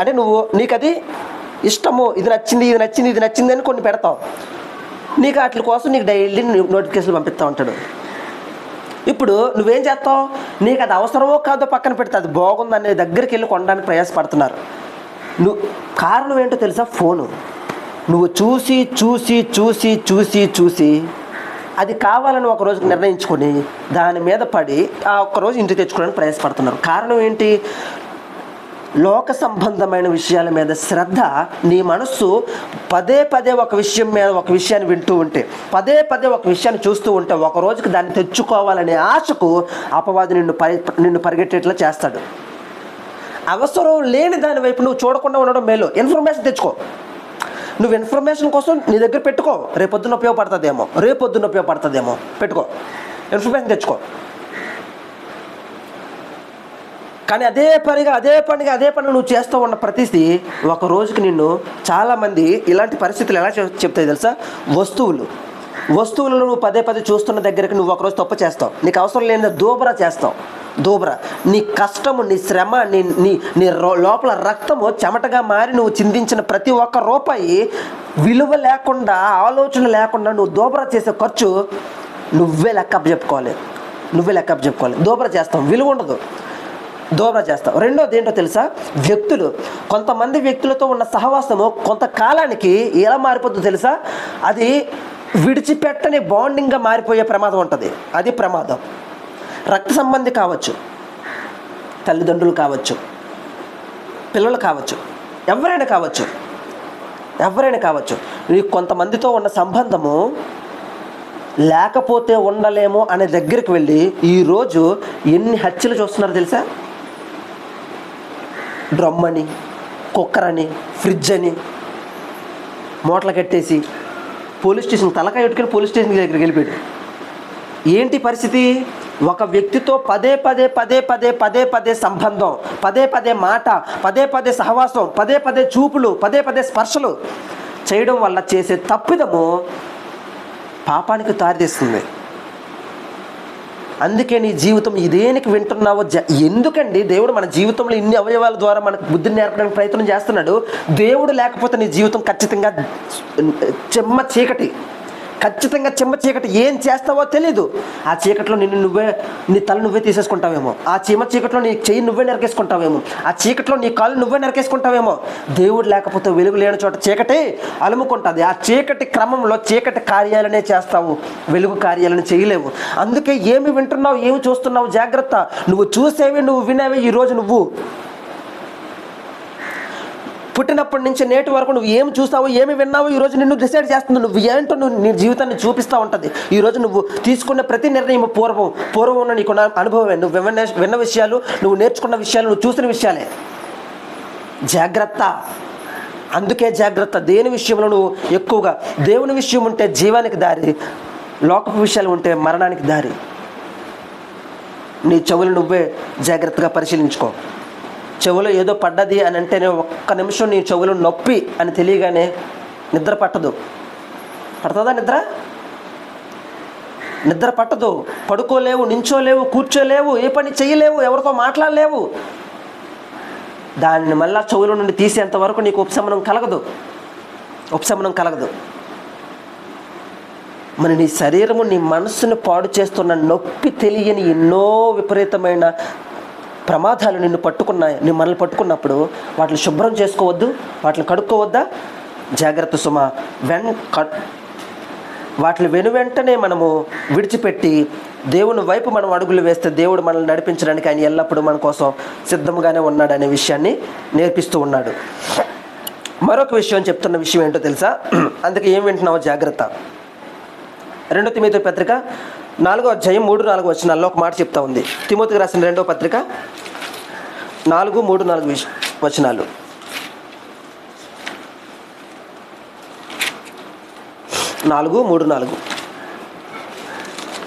అంటే నీకు అది ఇష్టము, ఇది నచ్చింది అని కొన్ని పెడతావు. నీకు వాటి కోసం నీకు డైలీ నోటిఫికేషన్లు పంపిస్తూ ఉంటాడు. ఇప్పుడు నువ్వేం చేస్తావు? నీకు అది అవసరమో కాదో పక్కన పెడితే అది బాగుందనే దగ్గరికి వెళ్ళి కొనడానికి ప్రయాసపడుతున్నారు. కారణం ఏంటో తెలుసా? ఫోను. నువ్వు చూసి అది కావాలని ఒక రోజుకి నిర్ణయించుకొని దాని మీద పడి ఆ ఒక్కరోజు ఇంటికి తెచ్చుకోవడానికి ప్రయాసపడుతున్నారు. కారణం ఏంటి? లోక సంబంధమైన విషయాల మీద శ్రద్ధ, నీ మనస్సు పదే పదే ఒక విషయం మీద ఒక విషయాన్ని వింటూ ఉంటే, పదే పదే ఒక విషయాన్ని చూస్తూ ఉంటే, ఒక రోజుకి దాన్ని తెచ్చుకోవాలనే ఆశకు అపవాది నిన్ను పరిగెట్టేట్లా చేస్తాడు. అవసరం లేని దాని వైపు నువ్వు చూడకుండా ఉండడం మేలు. ఇన్ఫర్మేషన్ తెచ్చుకో. నువ్వు ఇన్ఫర్మేషన్ కోసం నీ దగ్గర పెట్టుకో, రేపొద్దున ఉపయోగపడుతుందేమో పెట్టుకో, ఇన్ఫర్మేషన్ తెచ్చుకో. కానీ అదే పని నువ్వు చేస్తూ ఉన్న ప్రతిదీ ఒక రోజుకి నిన్ను చాలామంది ఇలాంటి పరిస్థితులు ఎలా చెప్తాయి తెలుసా? వస్తువులను నువ్వు పదే పదే చూస్తున్న దగ్గరికి నువ్వు ఒకరోజు తప్పు చేస్తావు. నీకు అవసరం లేని దూబరా చేస్తావు. నీ కష్టము, నీ శ్రమ, నీ లోపల రక్తము చెమటగా మారి నువ్వు చిందించిన ప్రతి ఒక్క రూపాయి విలువ లేకుండా, ఆలోచన లేకుండా నువ్వు దూబరా చేసే ఖర్చు నువ్వే లెక్క చెప్పుకోవాలి. దూబరా చేస్తావు, విలువ ఉండదు, దూబరా చేస్తావు. రెండోది ఏంటో తెలుసా? కొంతమంది వ్యక్తులతో ఉన్న సహవాసము కొంతకాలానికి ఎలా మారిపోతుందో తెలుసా? అది విడిచిపెట్టని బాండింగ్గా మారిపోయే ప్రమాదం ఉంటుంది. అది ప్రమాదం. రక్త సంబంధి కావచ్చు, తల్లిదండ్రులు కావచ్చు, పిల్లలు కావచ్చు, ఎవరైనా కావచ్చు. నీకు కొంతమందితో ఉన్న సంబంధము లేకపోతే ఉండలేము అనే దగ్గరికి వెళ్ళి ఈరోజు ఎన్ని హత్యలు చూస్తున్నారు తెలుసా? డ్రమ్ అని, కుక్కర్ అని, ఫ్రిడ్జ్ అని మూటలు కట్టేసి పోలీస్ స్టేషన్ తలకాయ ఎట్టుకుని పోలీస్ స్టేషన్ దగ్గరికి వెళ్ళిపోయాడు. ఏంటి పరిస్థితి? ఒక వ్యక్తితో పదే పదే సంబంధం, పదే పదే మాట, పదే పదే సహవాసం, పదే పదే చూపులు, పదే పదే స్పర్శలు చేయడం వల్ల చేసే తప్పిదము పాపానికి దారితీస్తుంది. అందుకే నీ జీవితం ఇదేనికి వింటున్నావో ఎందుకండి దేవుడు మన జీవితంలో ఇన్ని అవయవాల ద్వారా మనకు బుద్ధిని నేర్పడానికి ప్రయత్నం చేస్తున్నాడు. దేవుడు లేకపోతే నీ జీవితం ఖచ్చితంగా చెమ్మ చీకటి. ఏం చేస్తావో తెలీదు. ఆ చీకట్లో నీ తల నువ్వే తీసేసుకుంటావేమో, ఆ చీకట్లో నీ చెయ్యి నువ్వే నరికేసుకుంటావేమో, ఆ చీకట్లో నీ కాళ్ళు నువ్వే నరికేసుకుంటావేమో. దేవుడు లేకపోతే వెలుగు లేని చోట చీకటి అలుముకుంటుంది. ఆ చీకటి క్రమంలో చీకటి కార్యాలనే చేస్తావు, వెలుగు కార్యాలను చేయలేవు. అందుకే ఏమి వింటున్నావు, ఏమి చూస్తున్నావు జాగ్రత్త. నువ్వు చూసేవి, నువ్వు వినేవి ఈరోజు నువ్వు పుట్టినప్పటి నుంచి నేటి వరకు నువ్వు ఏమి చూస్తావో, ఏమి విన్నావో ఈరోజు నిన్ను డిసైడ్ చేస్తుంది. నువ్వు ఏంటో నీ జీవితాన్ని చూపిస్తూ ఉంటుంది. ఈరోజు నువ్వు తీసుకున్న ప్రతి నిర్ణయం పూర్వం ఉన్న నీకున్న అనుభవమే. నువ్వు విన్న విషయాలు, నువ్వు నేర్చుకున్న విషయాలు, నువ్వు చూసిన విషయాలే. జాగ్రత్త. అందుకే జాగ్రత్త. దేని విషయంలో నువ్వు ఎక్కువగా, దేవుని విషయం ఉంటే జీవానికి దారి, లోకపు విషయాలు ఉంటే మరణానికి దారి. నీ చెవులు నువ్వే జాగ్రత్తగా పరిశీలించుకో. చెవులో ఏదో పడ్డది అని అంటేనే ఒక్క నిమిషం నీ చెవులు నొప్పి అని తెలియగానే నిద్ర పట్టదు. పడుతుందా నిద్ర పట్టదు. పడుకోలేవు, నించోలేవు, కూర్చోలేవు, ఏ పని చేయలేవు, ఎవరితో మాట్లాడలేవు. దాన్ని మళ్ళా చెవుల నుండి తీసేంత వరకు నీకు ఉపశమనం కలగదు. మరి నీ శరీరము, నీ మనస్సును పాడు చేస్తున్న నొప్పి తెలియని ఎన్నో విపరీతమైన ప్రమాదాలు మనల్ని పట్టుకున్నప్పుడు వాటిని శుభ్రం చేసుకోవద్దు, వాటిని కడుక్కోవద్దా? జాగ్రత్త సుమ. వాటిని వెంటనే మనము విడిచిపెట్టి దేవుని వైపు మనం అడుగులు వేస్తే దేవుడు మనల్ని నడిపించడానికి ఆయన ఎల్లప్పుడూ మన కోసం సిద్ధంగానే ఉన్నాడనే విషయాన్ని నేర్పిస్తూ ఉన్నాడు. మరొక విషయం చెప్తున్న విషయం ఏంటో తెలుసా? అందుకే ఏం వింటున్నావో జాగ్రత్త. 2 తిమోతి పత్రిక 4వ అధ్యాయం 3-4 వచనాల్లో ఒక మాట చెప్తా ఉంది. తిమోతికి రాసిన 2వ పత్రిక 4-3-4 వచనాలు.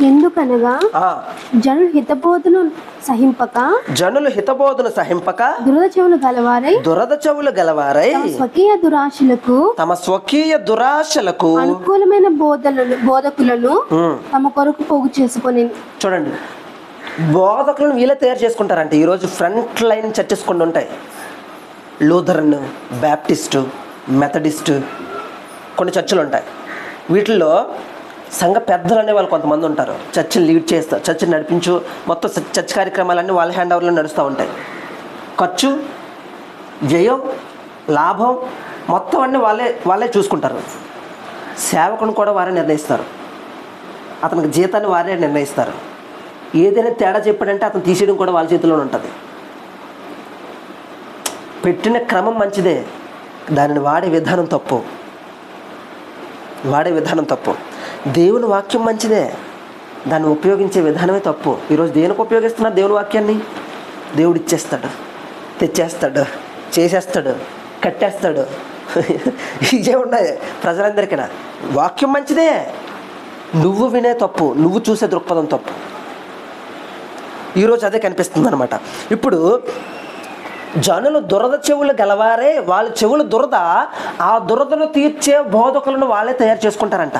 ఎందుకనగా జనులు హితబోధను సహింపక దురద చెవులు గలవారై తమ స్వకీయ దురాశలకు అనుకూలమైన బోధకులను తమ కొరకు పోగు చేసుకొని. చూడండి, బోధకులను వీళ్ళే తయారు చేసుకుంటారంటే. ఈరోజు ఫ్రంట్ లైన్ చర్చెస్ కొన్ని ఉంటాయి. లూథరన్, బ్యాప్టిస్టు, మెథడిస్టు కొన్ని చర్చలు ఉంటాయి. వీటిల్లో సంఘ పెద్దలు అనే వాళ్ళు కొంతమంది ఉంటారు. చర్చిని లీడ్ చేస్తారు, చర్చిని నడిపించు, మొత్తం చర్చ్ కార్యక్రమాలన్నీ వాళ్ళ హ్యాండ్ ఓవర్లో నడుస్తూ ఉంటాయి. ఖర్చు, వ్యయం, లాభం మొత్తం అన్నీ వాళ్ళే చూసుకుంటారు. సేవకుని కూడా వారే నిర్ణయిస్తారు, అతనికి జీతాన్ని వారే నిర్ణయిస్తారు. ఏదైనా తేడా చెప్పాడంటే అతను తీసేయడం కూడా వాళ్ళ చేతిలోనే ఉంటుంది. పెట్టిన క్రమం మంచిదే, దానిని వాడే విధానం తప్పు. దేవుని వాక్యం మంచిదే, దాన్ని ఉపయోగించే విధానమే తప్పు. ఈరోజు దేనికి ఉపయోగిస్తున్నారు దేవుని వాక్యాన్ని? దేవుడు ఇచ్చేస్తాడు, తెచ్చేస్తాడు, చేసేస్తాడు, కట్టేస్తాడు. ఇవే ఉన్నాయి ప్రజలందరికీ. వాక్యం మంచిదే, నువ్వు వినే తప్పు, నువ్వు చూసే దృక్పథం తప్పు. ఈరోజు అదే కనిపిస్తుంది అనమాట. ఇప్పుడు జనులు దురద చెవులు గలవారే, వాళ్ళ చెవులు దురద, ఆ దురదను తీర్చే బోధకులను వాళ్ళే తయారు చేసుకుంటారంట.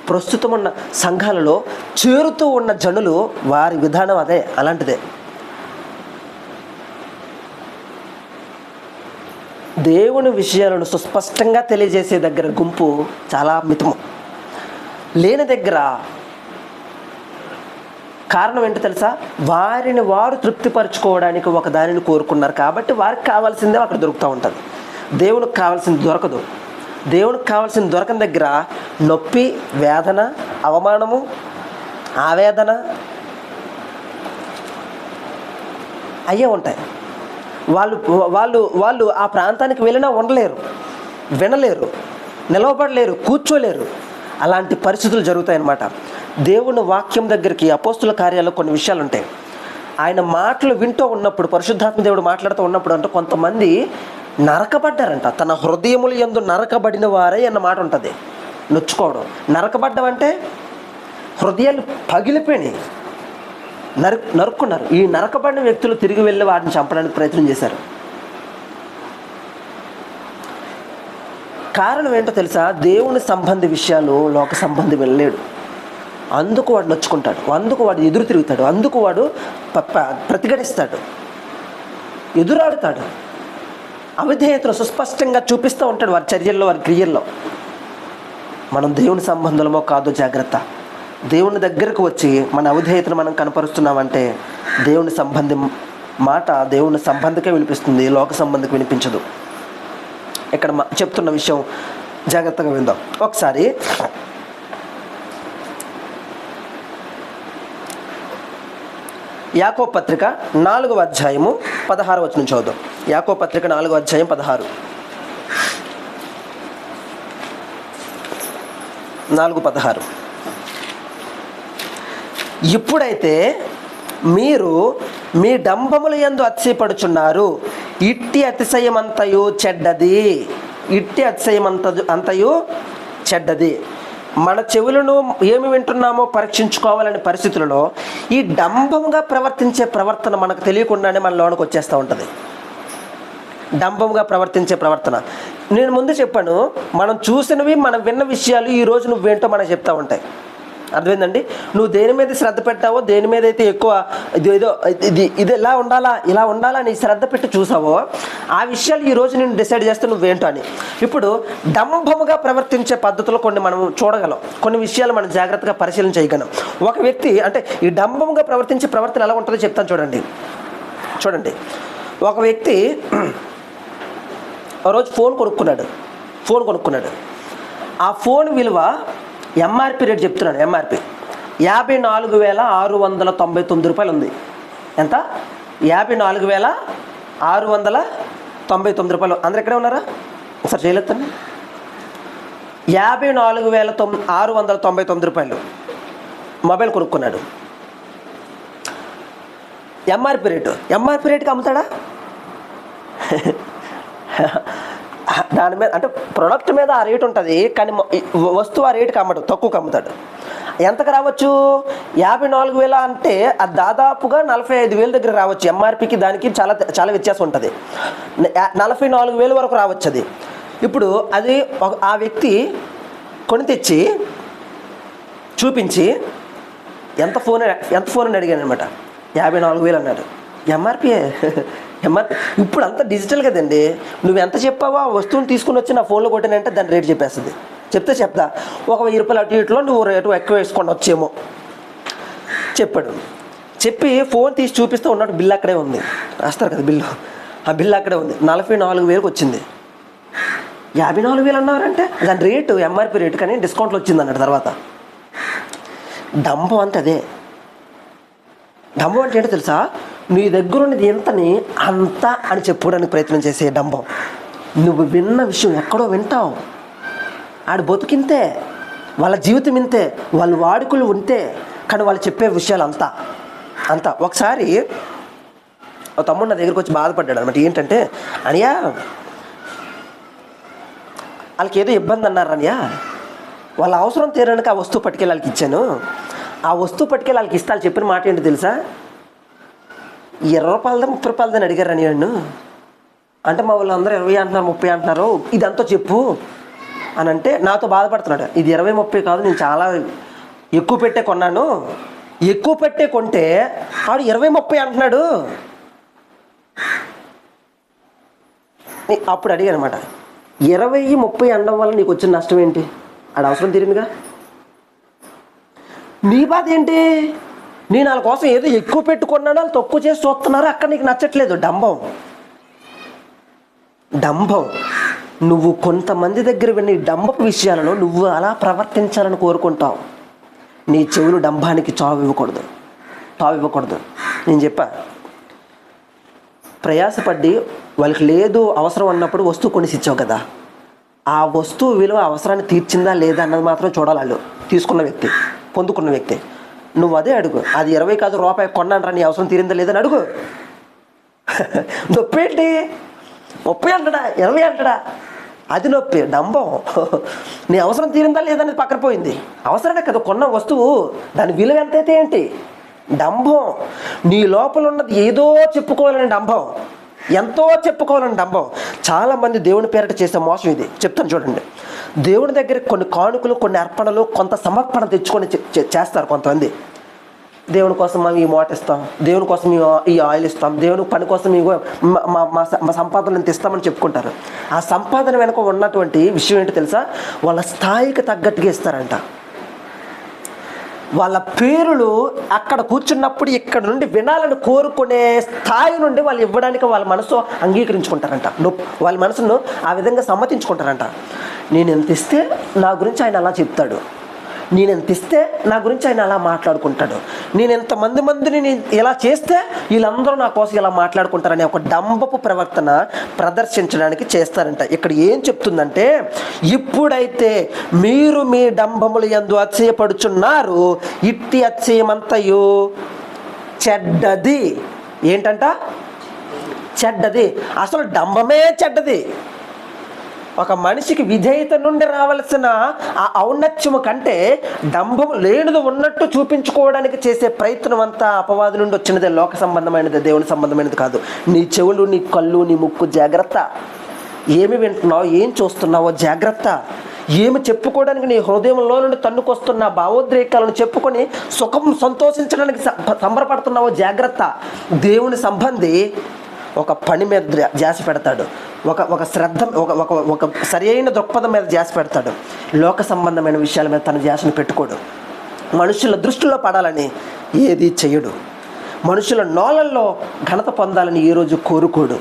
ప్రస్తుతం ఉన్న సంఘాలలో చేరుతూ ఉన్న జనులు వారి విధానం అదే, అలాంటిదే. దేవుని విషయాలను సుస్పష్టంగా తెలియజేసే దగ్గర గుంపు చాలా మితము, లేని దగ్గర కారణం ఏంటో తెలుసా? వారిని వారు తృప్తిపరచుకోవడానికి ఒక దానిని కోరుకున్నారు కాబట్టి వారికి కావాల్సిందే అక్కడ దొరుకుతూ ఉంటుంది. దేవునికి కావాల్సింది దొరకదు. దేవునికి కావాల్సింది దొరకని దగ్గర నొప్పి, వేదన, అవమానము, ఆవేదన అయ్యే ఉంటాయి. వాళ్ళు వాళ్ళు వాళ్ళు ఆ ప్రాంతానికి వెళ్ళినా ఉండలేరు, వినలేరు, నిలవబడలేరు, కూర్చోలేరు. అలాంటి పరిస్థితులు జరుగుతాయన్నమాట. దేవుని వాక్యం దగ్గరికి అపోస్తుల కార్యాల్లో కొన్ని విషయాలు ఉంటాయి. ఆయన మాటలు వింటూ ఉన్నప్పుడు, పరిశుద్ధాత్మ దేవుడు మాట్లాడుతూ ఉన్నప్పుడు అంటే కొంతమంది నరకబడ్డారంట. తన హృదయములు యందు నరకబడిన వారే అన్న మాట ఉంటుంది. నొచ్చుకోవడం, నరకబడ్డం అంటే హృదయాలు పగిలిపోయినాయి, నరుక్కున్నారు. ఈ నరకబడిన వ్యక్తులు తిరిగి వెళ్ళి వాటిని చంపడానికి ప్రయత్నం చేశారు. కారణం ఏంటో తెలుసా? దేవుని సంబంధి విషయాలు లోక సంబంధి వెళ్ళలేడు, అందుకు వాడు నొచ్చుకుంటాడు, అందుకు వాడు ఎదురు తిరుగుతాడు, అందుకు వాడు ప్రతిఘటిస్తాడు, ఎదురాడుతాడు, అవిధేయతను సుస్పష్టంగా చూపిస్తూ ఉంటాడు వారి చర్యల్లో, వారి క్రియల్లో. మనం దేవుని సంబంధులమో కాదో జాగ్రత్త. దేవుని దగ్గరకు వచ్చి మన అవిధేయతను మనం కనపరుస్తున్నామంటే దేవుని సంబంధి మాట దేవుని సంబంధికే వినిపిస్తుంది, లోక సంబంధికి వినిపించదు. ఇక్కడ చెప్తున్న విషయం జాగ్రత్తగా విందాం ఒకసారి. యాకోబు పత్రిక 4వ అధ్యాయము 16వ వచనం చదువుదాం. యాకోబు పత్రిక 4వ అధ్యాయం 16. 4:16. ఇప్పుడైతే మీరు మీ డంబముల యందు అతిశయపడుచున్నారు, ఇట్టి అతిశయమంతయు చెడ్డది. ఇట్టి అతిశయమంతయు చెడ్డది. మన చెవులను ఏమి వింటున్నామో పరీక్షించుకోవాలనే పరిస్థితులలో ఈ డంబముగా ప్రవర్తించే ప్రవర్తన మనకు తెలియకుండానే మన లోనికి వచ్చేస్తూ ఉంటుంది. డంబముగా ప్రవర్తించే ప్రవర్తన. నేను ముందు చెప్పాను, మనం చూసినవి, మనం విన్న విషయాలు ఈరోజు నువ్వేంటో మనకు చెప్తూ ఉంటాయి. అర్థమైందండి? నువ్వు దేని మీద శ్రద్ధ పెట్టావో, దేని మీద అయితే ఎక్కువ ఇది ఇలా ఉండాలా నీ శ్రద్ధ పెట్టి చూసావో, ఆ విషయాలు ఈరోజు నేను డిసైడ్ చేస్తే నువ్వేంటో అని. ఇప్పుడు డంబముగా ప్రవర్తించే పద్ధతులు కొన్ని మనం చూడగలం, కొన్ని విషయాలు మనం జాగ్రత్తగా పరిశీలన చేయగలం. ఒక వ్యక్తి అంటే ఈ డంబముగా ప్రవర్తించే ప్రవర్తన ఎలా ఉంటుందో చెప్తాను చూడండి. ఒక వ్యక్తి రోజు ఫోన్ కొనుక్కున్నాడు. ఆ ఫోన్ విలువ ఎంఆర్పి రేట్ చెప్తున్నాను, ఎంఆర్పి 54,699 రూపాయలు ఉంది. ఎంత? 54,699 రూపాయలు. అందరు ఎక్కడే ఉన్నారా? ఒకసారి చేయలేదండి. 54,699 రూపాయలు మొబైల్ కొనుక్కున్నాడు. ఎంఆర్పి రేటుకి అమ్ముతాడా? దాని మీద అంటే ప్రొడక్ట్ మీద ఆ రేటు ఉంటుంది, కానీ వస్తువు ఆ రేటుకి అమ్మడు, తక్కువకి అమ్ముతాడు. ఎంతకు రావచ్చు? 54,000 అంటే అది దాదాపుగా 45,000 దగ్గర రావచ్చు. ఎంఆర్పికి దానికి చాలా చాలా వ్యత్యాసం ఉంటుంది. 44,000 వరకు రావచ్చు అది. ఇప్పుడు అది ఆ వ్యక్తి కొని తెచ్చి చూపించి ఎంత ఫోన్ అని అడిగాను అనమాట. 54,000 అన్నాడు. ఎంఆర్పి ఇప్పుడు అంతా డిజిటల్ కదండి. నువ్వు ఎంత చెప్పావో ఆ వస్తువుని తీసుకుని వచ్చి నా ఫోన్లో కొట్టానంటే దాని రేటు చెప్పేస్తుంది. చెప్తా ఒక 1,000 రూపాయలు అటు ఇటులో నువ్వు రేటు ఎక్కువ వేసుకొని వచ్చేమో చెప్పాడు. చెప్పి ఫోన్ తీసి చూపిస్తూ ఉన్నాడు. బిల్లు అక్కడే ఉంది, రాస్తారు కదా బిల్లు, ఆ బిల్లు అక్కడే ఉంది. 44,000 వచ్చింది. 54,000 అన్నారంటే దాని రేటు ఎంఆర్పి రేటు, కానీ డిస్కౌంట్లో వచ్చింది అన్నాడు. తర్వాత డంబం అంటే అదే. డంబం అంటే ఏంటో తెలుసా? నీ దగ్గర ఉన్నది ఎంతని అంత అని చెప్పుకోవడానికి ప్రయత్నం చేసే డంబం. నువ్వు విన్న విషయం ఎక్కడో వింటావు. ఆడు బతుకింతే, వాళ్ళ జీవితం ఇంతే, వాళ్ళ వాడుకలు ఉంటే, కానీ వాళ్ళు చెప్పే విషయాలు అంతా. ఒకసారి ఒక తమ్ముడు నా దగ్గరికి వచ్చి బాధపడ్డాడు అనమాట. ఏంటంటే, అనియా వాళ్ళకి ఏదో ఇబ్బంది అన్నారు అనియా, వాళ్ళ అవసరం తీరడానికి ఆ వస్తువు పట్టుకెళ్ళి వాళ్ళకి ఇచ్చాను. ఆ వస్తువు పట్టుకెళ్ళి వాళ్ళకి ఇస్తే వాళ్ళు చెప్పిన మాట ఏంటి తెలుసా? 20 రూపాయలదా 30 రూపాయలదని అడిగారు అని నన్ను. అంటే మా వాళ్ళు అందరూ 20 అంటున్నారు, 30 అంటున్నారు, ఇదంతా చెప్పు అని అంటే నాతో బాధపడుతున్నాడు. ఇది 20, 30 కాదు, నేను చాలా ఎక్కువ పెట్టే కొన్నాను. ఎక్కువ పెట్టే కొంటే ఆడు 20, 30 అంటున్నాడు. అప్పుడు అడిగాను అనమాట, 20, 30 అనడం వల్ల నీకు వచ్చిన నష్టం ఏంటి? ఆడ అవసరం తీరిందిగా. నీ బాధ ఏంటి? నేను వాళ్ళ కోసం ఏదో ఎక్కువ పెట్టుకున్నాను, వాళ్ళు తక్కువ చేసి చూస్తున్నారు, అక్కడ నీకు నచ్చట్లేదు. డంబం. నువ్వు కొంతమంది దగ్గర విన్న ఈ డంబపు విషయాలను నువ్వు అలా ప్రవర్తించాలని కోరుకుంటావు. నీ చెవులు డంబానికి తావివ్వకూడదు. నేను చెప్పా, ప్రయాసపడి వాళ్ళకి లేదు అవసరం అన్నప్పుడు వస్తువు కొనిసి ఇచ్చావు కదా, ఆ వస్తువు విలువ అవసరాన్ని తీర్చిందా లేదా అన్నది మాత్రం చూడాలి. వాళ్ళు తీసుకున్న వ్యక్తి, పొందుకున్న వ్యక్తి. నువ్వు అదే అడుగు. అది 20 కాదు, రూపాయి కొన్నాను రా, నీ అవసరం తీరిందా లేదని అడుగు. నొప్పేంటి? 30 అంటాడా, 20 అంటాడా, అది నొప్పి, డంబం. నీ అవసరం తీరిందా లేదనేది పక్కన పోయింది. అవసరమే కదా కొన్న వస్తువు, దాని విలువ ఎంతైతే ఏంటి? డంబం. నీ లోపల ఉన్నది ఏదో చెప్పుకోవాలని డంబం, ఎంతో చెప్పుకోవాలని డంబం. చాలామంది దేవుని పేరిట చేసే మోసం ఇది. చెప్తాను చూడండి. దేవుని దగ్గర కొన్ని కానుకలు, కొన్ని అర్పణలు, కొంత సమర్పణ తెచ్చుకొని చేస్తారు కొంతమంది. దేవుని కోసం మేము ఈ మోట ఇస్తాం, దేవుని కోసం ఈ ఆయిల్ ఇస్తాం, దేవుని పని కోసం మా సంపాదన ఎంత ఇస్తామని చెప్పుకుంటారు. ఆ సంపాదన వెనుక ఉన్నటువంటి విషయం ఏంటో తెలుసా? వాళ్ళ స్థాయికి తగ్గట్టుగా ఇస్తారంట. వాళ్ళ పేరులు అక్కడ కూర్చున్నప్పుడు ఇక్కడ నుండి వినాలని కోరుకునే స్థాయి నుండి వాళ్ళు ఇవ్వడానికి వాళ్ళ మనసు అంగీకరించుకుంటారంట. వాళ్ళ మనసును ఆ విధంగా సమ్మతించుకుంటారంట. నేను ఎంత ఇస్తే నా గురించి ఆయన అలా చెప్తాడు, నేను ఎంత ఇస్తే నా గురించి ఆయన అలా మాట్లాడుకుంటాడు, నేను ఎంతమందిని నేను ఇలా చేస్తే వీళ్ళందరూ నా కోసం ఇలా మాట్లాడుకుంటారనే ఒక డంబపు ప్రవర్తన ప్రదర్శించడానికి చేస్తారంట. ఇక్కడ ఏం చెప్తుందంటే, ఇప్పుడైతే మీరు మీ డంబములు యందు అతిశయపడుచున్నారు, ఇట్టి అతిశయమంతయు చెడ్డది. ఏంటంట? చెడ్డది. అసలు డంబమే చెడ్డది. ఒక మనిషికి విధేయత నుండి రావాల్సిన ఆ ఔన్నత్యము కంటే డంబము లేనిది ఉన్నట్టు చూపించుకోవడానికి చేసే ప్రయత్నం అంతా అపవాది నుండి వచ్చినదే. లోక సంబంధమైనది, దేవుని సంబంధమైనది కాదు. నీ చెవులు, నీ కళ్ళు, నీ ముక్కు జాగ్రత్త. ఏమి వింటున్నావు, ఏం చూస్తున్నావో జాగ్రత్త. ఏమి చెప్పుకోవడానికి నీ హృదయంలో నుండి తన్నుకొస్తున్న భావోద్రేకాలను చెప్పుకొని సంతోషించడానికి సంబరపడుతున్నావో జాగ్రత్త. దేవుని సంబంధి ఒక పని మీద ధ్యాస పెడతాడు, ఒక శ్రద్ధ, ఒక సరి అయిన దృక్పథం మీద ధ్యాస పెడతాడు. లోక సంబంధమైన విషయాల మీద తన ధ్యాసను పెట్టుకోడు. మనుషుల దృష్టిలో పడాలని ఏది చెయ్యడు. మనుషుల నోళ్ళల్లో ఘనత పొందాలని ఏ రోజు కోరుకోడు.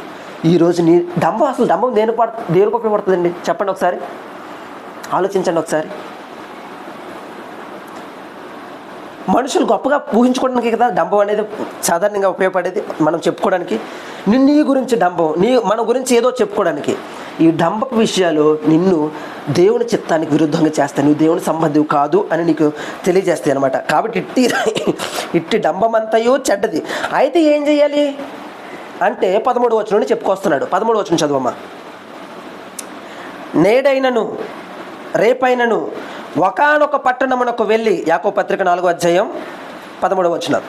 ఈరోజు నీ డంబం, అసలు డంబం దేనికి ఉపయోగపడుతుందండి? చెప్పండి ఒకసారి, ఆలోచించండి ఒకసారి. మనుషులు గొప్పగా ఊహించుకోవడానికి కదా డంబం అనేది సాధారణంగా ఉపయోగపడేది, మనం చెప్పుకోవడానికి. నీ గురించి డంబం, మన గురించి ఏదో చెప్పుకోవడానికి. ఈ డంబపు విషయాలు నిన్ను దేవుని చిత్తానికి విరుద్ధంగా చేస్తాయి. నువ్వు దేవుని సంబంధివి కాదు అని నీకు తెలియజేస్తాయి అనమాట. కాబట్టి ఇట్టి డంబం అంతయో చెడ్డది. అయితే ఏం చేయాలి అంటే 13వ వచనం నుండి చెప్పుకొస్తున్నాడు. 13వ వచనం చదువమ్మా. నేడైనను రేపైనను ఒకానొక పట్టణమునకు వెళ్ళి, యాకోబు పత్రిక 4వ అధ్యాయం 13వ వచనం.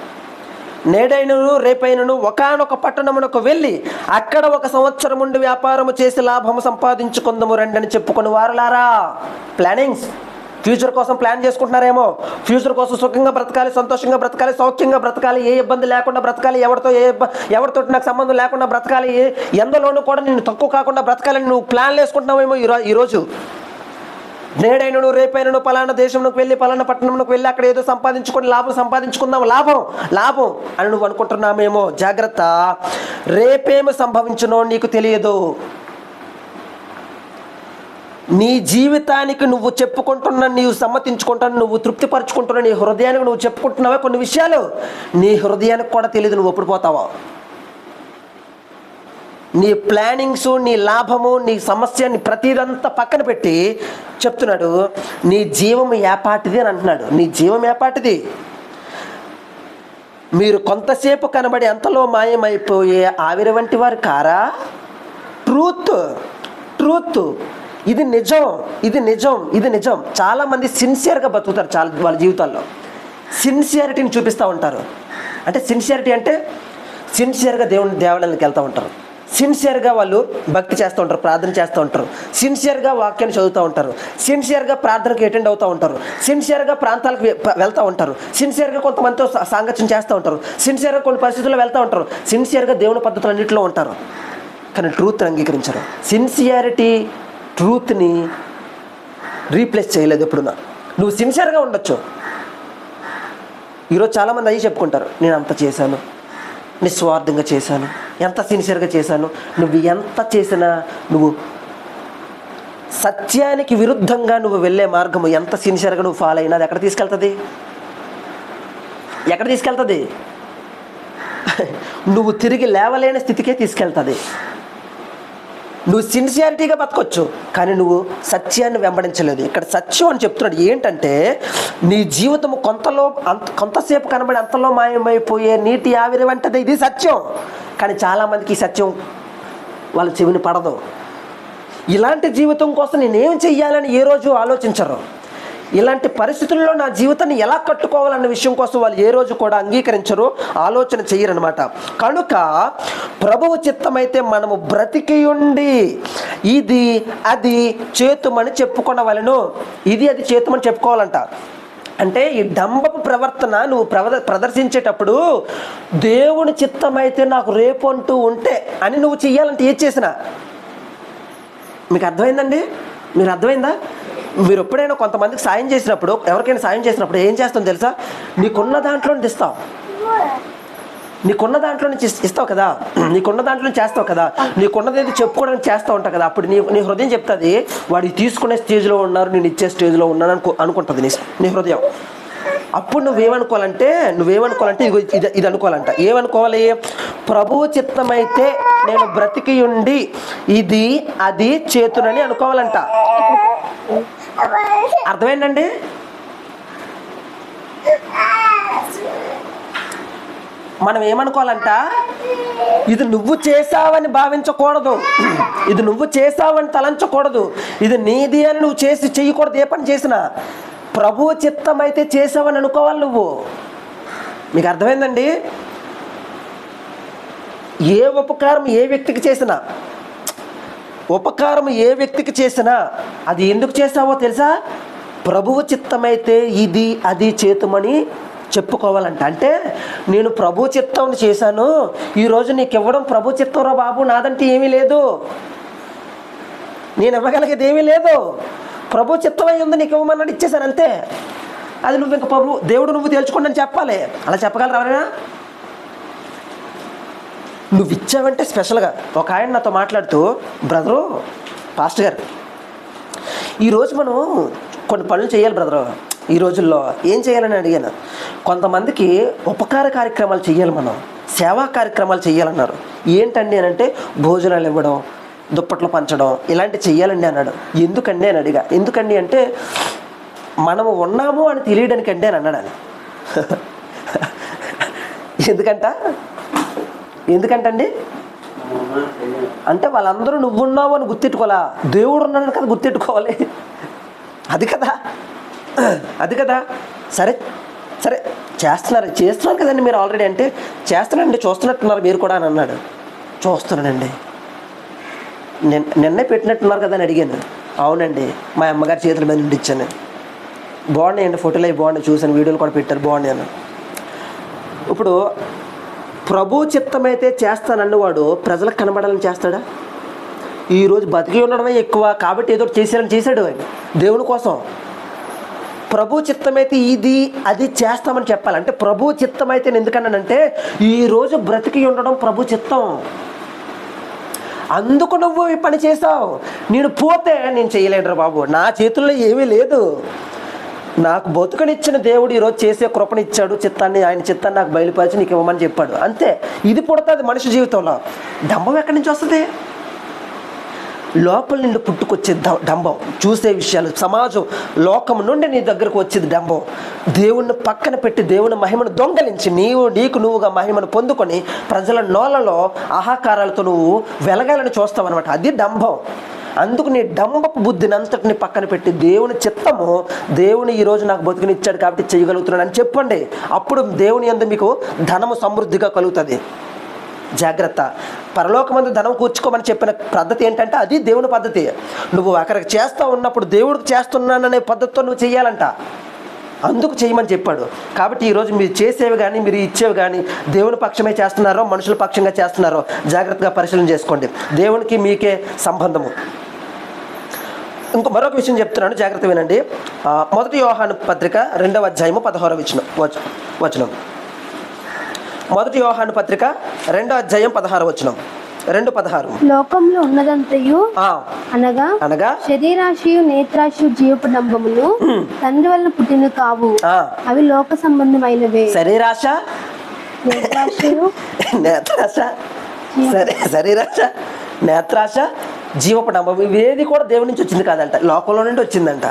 నేడైనను రేపైనను ఒకానొక పట్టణమునకు వెళ్ళి అక్కడ 1 సంవత్సరం ఉండి వ్యాపారము చేసి లాభము సంపాదించుకుందాము రండి అని చెప్పుకొని వారులారా. ప్లానింగ్స్, ఫ్యూచర్ కోసం ప్లాన్ చేసుకుంటున్నారేమో. ఫ్యూచర్ కోసం సుఖంగా బ్రతకాలి, సంతోషంగా బ్రతకాలి, సౌఖ్యంగా బ్రతకాలి, ఏ ఇబ్బంది లేకుండా బ్రతకాలి, ఎవరితో నాకు సంబంధం లేకుండా బ్రతకాలి, ఎందులోనూ కూడా నేను తక్కువ కాకుండా బ్రతకాలని నువ్వు ప్లాన్లు వేసుకుంటున్నావేమో ఈరోజు. నేడైనను రేపైనను పలానా దేశంలోకి వెళ్ళి పలానా పట్టణంలోకి వెళ్ళి అక్కడ ఏదో సంపాదించుకొని లాభం సంపాదించుకుందాం, లాభం అని నువ్వు అనుకుంటున్నామేమో. జాగ్రత్త, రేపేమి సంభవించునో నీకు తెలియదు. నీ జీవితానికి నువ్వు చెప్పుకుంటున్న, నీవు సమ్మతించుకుంటున్న, నువ్వు తృప్తిపరచుకుంటున్న నీ హృదయానికి నువ్వు చెప్పుకుంటున్నావే కొన్ని విషయాలు, నీ హృదయానికి కూడా తెలియదు నువ్వు ఎప్పుడు పోతావో. నీ ప్లానింగ్స్, నీ లాభము, నీ సమస్య, నీ ప్రతిదంతా పక్కన పెట్టి చెప్తున్నాడు నీ జీవం ఏపాటిది అని అంటున్నాడు. నీ జీవం ఏపాటిది? మీరు కొంతసేపు కనబడి అంతలో మాయమైపోయే ఆవిరి వంటి వారు కారా? ట్రూత్ ఇది నిజం, ఇది నిజం, ఇది నిజం. చాలామంది సిన్సియర్గా బతుకుతారు. చాలా వాళ్ళ జీవితాల్లో సిన్సియారిటీని చూపిస్తూ ఉంటారు. అంటే సిన్సియారిటీ అంటే సిన్సియర్గా దేవాలయానికి వెళ్తూ ఉంటారు, సిన్సియర్గా వాళ్ళు భక్తి చేస్తూ ఉంటారు, ప్రార్థన చేస్తూ ఉంటారు, సిన్సియర్గా వాక్యాన్ని చదువుతూ ఉంటారు, సిన్సియర్గా ప్రార్థనకు అటెండ్ అవుతూ ఉంటారు, సిన్సియర్గా ప్రాంతాలకు వెళ్తూ ఉంటారు, సిన్సియర్గా కొంతమందితో సాంగత్యం చేస్తూ ఉంటారు, సిన్సియర్గా కొన్ని పరిస్థితుల్లో వెళ్తూ ఉంటారు, సిన్సియర్గా దేవుని పద్ధతులన్నింటిలో ఉంటారు. కానీ ట్రూత్ని అంగీకరించరు. సిన్సియారిటీ ట్రూత్ని రీప్లేస్ చేయలేదు ఎప్పుడున్నా. నువ్వు సిన్సియర్గా ఉండొచ్చు. ఈరోజు చాలామంది అయ్యి చెప్పుకుంటారు, నేను అంత చేశాను, నిస్వార్థంగా చేశాను, ఎంత సిన్సియర్గా చేశాను. నువ్వు ఎంత చేసినా, నువ్వు సత్యానికి విరుద్ధంగా నువ్వు వెళ్ళే మార్గము ఎంత సిన్సియర్గా నువ్వు ఫాలో అయినా అది ఎక్కడ తీసుకెళ్తుంది? ఎక్కడ తీసుకెళ్తుంది? నువ్వు తిరిగి లేవలేని స్థితికే తీసుకెళ్తుంది. నువ్వు సిన్సియారిటీగా బతకొచ్చు, కానీ నువ్వు సత్యాన్ని వెంబడించలేదు. ఇక్కడ సత్యం అని చెప్తున్నాడు ఏంటంటే, నీ జీవితము కొంతసేపు కనబడి అంతలో మాయమైపోయే నీటి ఆవిరి వంటిది. ఇది సత్యం. కానీ చాలామందికి ఈ సత్యం వాళ్ళ చెవిని పడదు. ఇలాంటి జీవితం కోసం నేనేం చెయ్యాలని ఏ రోజు ఆలోచించరు. ఇలాంటి పరిస్థితుల్లో నా జీవితాన్ని ఎలా కట్టుకోవాలన్న విషయం కోసం వాళ్ళు ఏ రోజు కూడా అంగీకరించరు, ఆలోచన చెయ్యరనమాట. కనుక ప్రభువు చిత్తమైతే మనము బ్రతికి ఉండి ఇది అది చేతుమని చెప్పుకొనవలెను. ఇది అది చేతుమని చెప్పుకోవాలంట. అంటే ఈ డంబపు ప్రవర్తన నువ్వు ప్రదర్శించేటప్పుడు దేవుని చిత్తమైతే నాకు రేపు అంటూ ఉంటే అని నువ్వు చెయ్యాలంటే ఏది చేసినా. మీకు అర్థమైందండి? మీరు అర్థమైందా? మీరు ఎప్పుడైనా కొంతమందికి సాయం చేసినప్పుడు, ఎవరికైనా సాయం చేసినప్పుడు ఏం చేస్తావు తెలుసా? నీకున్న దాంట్లో నుంచి ఇస్తావు, నీకున్న దాంట్లో నుంచి ఇస్తావు కదా, నీకున్న దాంట్లో నుంచి చేస్తావు కదా, నీకున్నది ఏది చెప్పుకోవడానికి చేస్తూ ఉంటావు కదా. అప్పుడు నీ హృదయం చెప్తుంది వాడు తీసుకునే స్టేజ్లో ఉన్నారు, నేను ఇచ్చే స్టేజ్లో ఉన్నాను అనుకుంటుంది నీ హృదయం. అప్పుడు నువ్వేమనుకోవాలంటే ఇది అనుకోవాలంట. ఏమనుకోవాలి? ప్రభువు చిత్తమైతే నేను బ్రతికి ఉండి ఇది అది చేతునని అనుకోవాలంట. అర్థమైందండి? మనం ఏమనుకోవాలంట? ఇది నువ్వు చేసావని భావించకూడదు, ఇది నువ్వు చేసావని తలంచకూడదు, ఇది నీది అని నువ్వు చెయ్యకూడదు. ఏ పని చేసినా ప్రభు చిత్తం అయితే చేసావని అనుకోవాలి నువ్వు. మీకు అర్థమైందండి? ఏ ఉపకారం ఏ వ్యక్తికి చేసినా అది ఎందుకు చేసావో తెలుసా? ప్రభువు చిత్తమైతే ఇది అది చేతుమని చెప్పుకోవాలంట. అంటే నేను ప్రభు చిత్తం చేశాను, ఈరోజు నీకు ఇవ్వడం ప్రభు చిత్తం రా బాబు, నాదంటే ఏమీ లేదు, నేను ఇవ్వగలిగేది ఏమీ లేదు, ప్రభు చిత్తమై ఉంది, నీకు ఇవ్వమన్నాడు, ఇచ్చేసాను అంతే. అది నువ్వు ఇంకా దేవుడు నువ్వు తేల్చుకోండి అని చెప్పాలి. అలా చెప్పగలరా ఎవరైనా? నువ్వు ఇచ్చావంటే స్పెషల్గా. ఒక ఆయన నాతో మాట్లాడుతూ, బ్రదరు, పాస్టర్ గారు, ఈరోజు మనం కొన్ని పనులు చేయాలి బ్రదరు, ఈ రోజుల్లో ఏం చేయాలని అడిగాను. కొంతమందికి ఉపకార కార్యక్రమాలు చేయాలి, మనం సేవా కార్యక్రమాలు చేయాలన్నారు. ఏంటండి అని అంటే, భోజనాలు ఇవ్వడం, దుప్పట్లు పంచడం, ఇలాంటివి చెయ్యాలండి అన్నాడు. ఎందుకండి అని అడిగా. ఎందుకండి అంటే మనము ఉన్నాము అని తెలియడానికండి అని అన్నాడు. ఎందుకంటండి అంటే వాళ్ళందరూ నువ్వున్నావు అని గుర్తెట్టుకోవాలా? దేవుడు ఉన్నాడు కదా గుర్తెట్టుకోవాలి. అది కదా. సరే చేస్తున్నారు కదండి మీరు ఆల్రెడీ. అంటే చేస్తున్నానండి, చూస్తున్నట్టున్నారు మీరు కూడా అని అన్నాడు. చూస్తున్నానండి, నిన్నే పెట్టినట్టున్నారు కదా అని అడిగాను. అవునండి, మా అమ్మగారి చేతుల మీద నుండి ఇచ్చాను. బాగున్నాయండి, ఫోటోలు అవి బాగున్నాయి, చూసాను, వీడియోలు కూడా పెట్టారు, బాగున్నాయి. ఇప్పుడు ప్రభు చిత్తమైతే చేస్తానన్నవాడు ప్రజలకు కనబడాలని చేస్తాడా? ఈరోజు బతికి ఉండడమే ఎక్కువ కాబట్టి ఏదో చేశాడు ఆయన దేవుని కోసం. ప్రభు చిత్తమైతే ఇది అది చేస్తామని చెప్పాలి. అంటే ప్రభు చిత్తమైతే ఎందుకన్నానంటే ఈరోజు బ్రతికి ఉండడం ప్రభు చిత్తం. అందుకు నువ్వు ఈ పని చేసావు. నేను పోతే నేను చేయలేనురా బాబు, నా చేతుల్లో ఏమీ లేదు. నాకు బతుకనిచ్చిన దేవుడు ఈరోజు చేసే కృపనిచ్చాడు, ఆయన చిత్తాన్ని నాకు బయలుపరిచి నీకు ఇవ్వమని చెప్పాడు. అంతే. ఇది పుడుతుంది మనిషి జీవితంలో. డంబం ఎక్కడి నుంచి వస్తుంది? లోపల నుండి పుట్టుకొచ్చే డంబం. చూసే విషయాలు, సమాజం, లోకం నుండి నీ దగ్గరకు వచ్చేది డంబం. దేవుణ్ణి పక్కన పెట్టి దేవుని మహిమను దొంగలించి నీకు నువ్వుగా మహిమను పొందుకొని ప్రజల నోళ్ళలో ఆహాకారాలతో నువ్వు వెలగాలని చూస్తావు అనమాట. అది డంబం. అందుకు నీ డంబపు బుద్ధిని అంతటిని పక్కన పెట్టి దేవుని చిత్తము, దేవుని ఈరోజు నాకు బతుకునిచ్చాడు కాబట్టి చేయగలుగుతున్నాడు అని చెప్పండి. అప్పుడు దేవుని యందు మీకు ధనము సమృద్ధిగా కలుగుతుంది. జాగ్రత్త. పరలోకమందు ధనం కూర్చుకోమని చెప్పిన పద్ధతి ఏంటంటే అది దేవుని పద్ధతి. నువ్వు అక్కడికి చేస్తూ ఉన్నప్పుడు దేవుడికి చేస్తున్నాననే పద్ధతితో నువ్వు చేయాలంట. అందుకు చేయమని చెప్పాడు. కాబట్టి ఈరోజు మీరు చేసేవి కానీ మీరు ఇచ్చేవి కానీ దేవుని పక్షమే చేస్తున్నారో మనుషుల పక్షంగా చేస్తున్నారో జాగ్రత్తగా పరిశీలన చేసుకోండి. దేవునికి మీకే సంబంధము. మరొక విషయం చెప్తున్నాను, జాగ్రత్త వినండి. 1 యోహాను పత్రిక 2వ అధ్యాయము 16వ వచనం. 1 యోహాను పత్రిక 2వ అధ్యాయం 16వ వచనం. 2:16. లోకంలో ఉన్నదంతయు అనగా శరీరాశయు నేత్రాశయు జీవపు డంబములు తండ్రి వలన పుట్టిన కావు, అవి లోక సంబంధమైనవే. శరీరాశ, నేత్రాశయు, నేత్రాశ, శరీరాశ, నేత్రాశ, జీవపు డంబం ఇవేది కూడా దేవుడి నుంచి వచ్చింది కాదంట, లోకంలో నుండి వచ్చిందంట.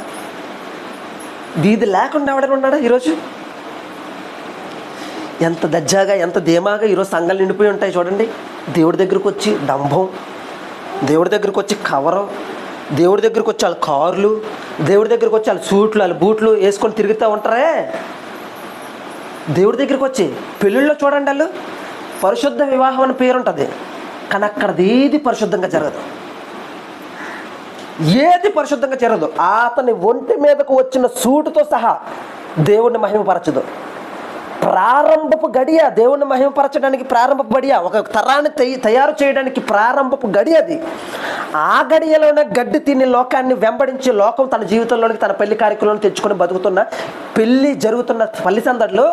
ఇది లేకుండా ఎవడైనా ఉన్నాడా ఈరోజు? ఎంత దజ్జాగా, ఎంత ధీమాగా ఈరోజు సంఘాలు నిండిపోయి ఉంటాయి చూడండి. దేవుడి దగ్గరకు వచ్చి డంబం, దేవుడి దగ్గరకు వచ్చి కవరం, దేవుడి దగ్గరకు వచ్చి వాళ్ళ కార్లు, దేవుడి దగ్గరకు వచ్చి వాళ్ళ సూట్లు, వాళ్ళ బూట్లు వేసుకొని తిరుగుతూ ఉంటారే. దేవుడి దగ్గరికి వచ్చి పెళ్ళిళ్ళలో చూడండి, వాళ్ళు పరిశుద్ధ వివాహం అని పేరు ఉంటుంది, కానీ అక్కడది ఏది పరిశుద్ధంగా జరగదు. ఏది పరిశుద్ధంగా జరగదు. అతని ఒంటి మీదకు వచ్చిన సూటుతో సహా దేవుడిని మహిమపరచదు. ప్రారంభపు గడియ, దేవుణ్ణి మహిమపరచడానికి ప్రారంభపు గడియ, ఒక తరాన్ని తయారు చేయడానికి ప్రారంభపు గడియ అది. ఆ గడియలోనే గడ్డి తిని లోకాన్ని వెంబడించి లోకం తన జీవితంలోనికి తన పెళ్లి కార్యక్రమాలను తెచ్చుకొని బతుకుతున్న, పెళ్లి జరుగుతున్న పల్లి సందడిలో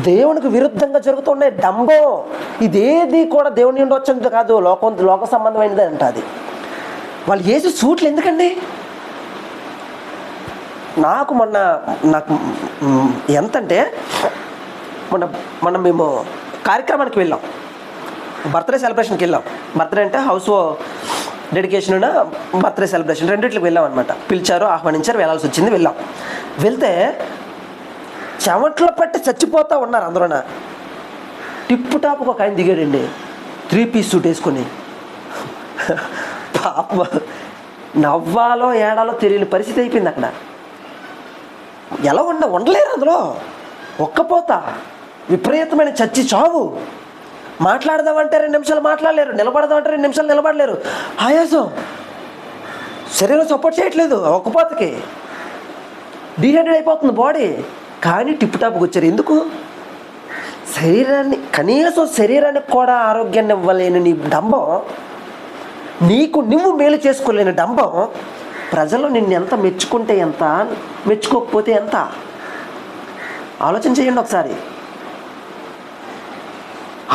దేవునికి విరుద్ధంగా జరుగుతున్నాయి డంబం. ఇదేది కూడా దేవుని నుండి వచ్చింది కాదు, లోక సంబంధమైనది అంట. అది వాళ్ళు వేసి సూట్లు ఎందుకండి? నాకు ఎంతంటే మొన్న మేము కార్యక్రమానికి వెళ్ళాం, బర్త్డే సెలబ్రేషన్కి వెళ్ళాం. బర్త్డే అంటే హౌస్ డెడికేషన్, బర్త్డే సెలబ్రేషన్ రెండింటికి వెళ్ళాం అనమాట. పిలిచారు, ఆహ్వానించారు, వెళ్ళాల్సి వచ్చింది, వెళ్ళాం. వెళ్తే చెమట్లో పట్టి చచ్చిపోతూ ఉన్నారు అందరూ. టిప్పు టాప్కి ఒక ఆయన దిగాడండి, 3 పీస్ సూట్ వేసుకొని. పాప నవ్వాలో ఏడాలో తెలియని పరిస్థితి అయిపోయింది అక్కడ. ఎలా ఉండలేరు అందులో. ఒక్కపోత విపరీతమైన చచ్చి చావు. మాట్లాడదామంటే 2 నిమిషాలు మాట్లాడలేరు, నిలబడదామంటే 2 నిమిషాలు నిలబడలేరు. ఆయాసం, శరీరం సపోర్ట్ చేయట్లేదు, ఒక్కపోతకి డీహైడ్రేట్ అయిపోతుంది బాడీ. కానీ టిప్ టాప్కి వచ్చారు. ఎందుకు? కనీసం శరీరానికి కూడా ఆరోగ్యాన్ని ఇవ్వలేని నీ డంబం, నీకు నువ్వు మేలు చేసుకోలేని డంబం, ప్రజలు నిన్ను ఎంత మెచ్చుకుంటే ఎంత, మెచ్చుకోకపోతే ఎంత? ఆలోచన చేయండి ఒకసారి,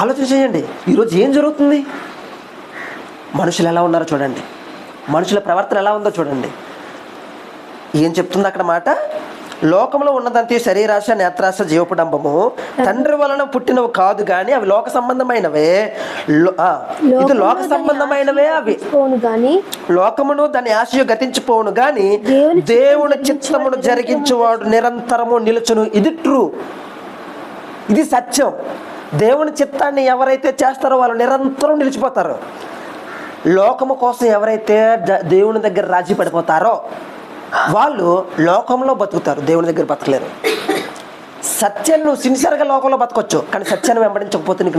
ఆలోచన చేయండి. ఈరోజు ఏం జరుగుతుంది? మనుషులు ఎలా ఉన్నారో చూడండి, మనుషుల ప్రవర్తన ఎలా ఉందో చూడండి. ఏం చెప్తుంది అక్కడ మాట? లోకంలో ఉన్నదంతే శరీరాశ, నేత్రాశ, జీవపు డంబము తండ్రి వలన పుట్టినవి కాదు కానీ అవి లోక సంబంధమైనవే. ఇది లోక సంబంధమైనవే. అవి లోకమును దాని ఆశయు గతించిపోవును గాని దేవుని చిత్తమును జరిగించువాడు నిరంతరము నిలుచును. ఇది ట్రూ, ఇది సత్యం. దేవుని చిత్తాన్ని ఎవరైతే చేస్తారో వాళ్ళు నిరంతరం నిలిచిపోతారు. లోకము కోసం ఎవరైతే దేవుని దగ్గర రాజీ పడిపోతారో వాళ్ళు లోకంలో బతుకుతారు, దేవుని దగ్గర బతకలేరు. సత్యాన్ని నువ్వు సిన్సియర్గా లోకంలో బతకొచ్చు, కానీ సత్యాన్ని వెంబడించకపోతే నీకు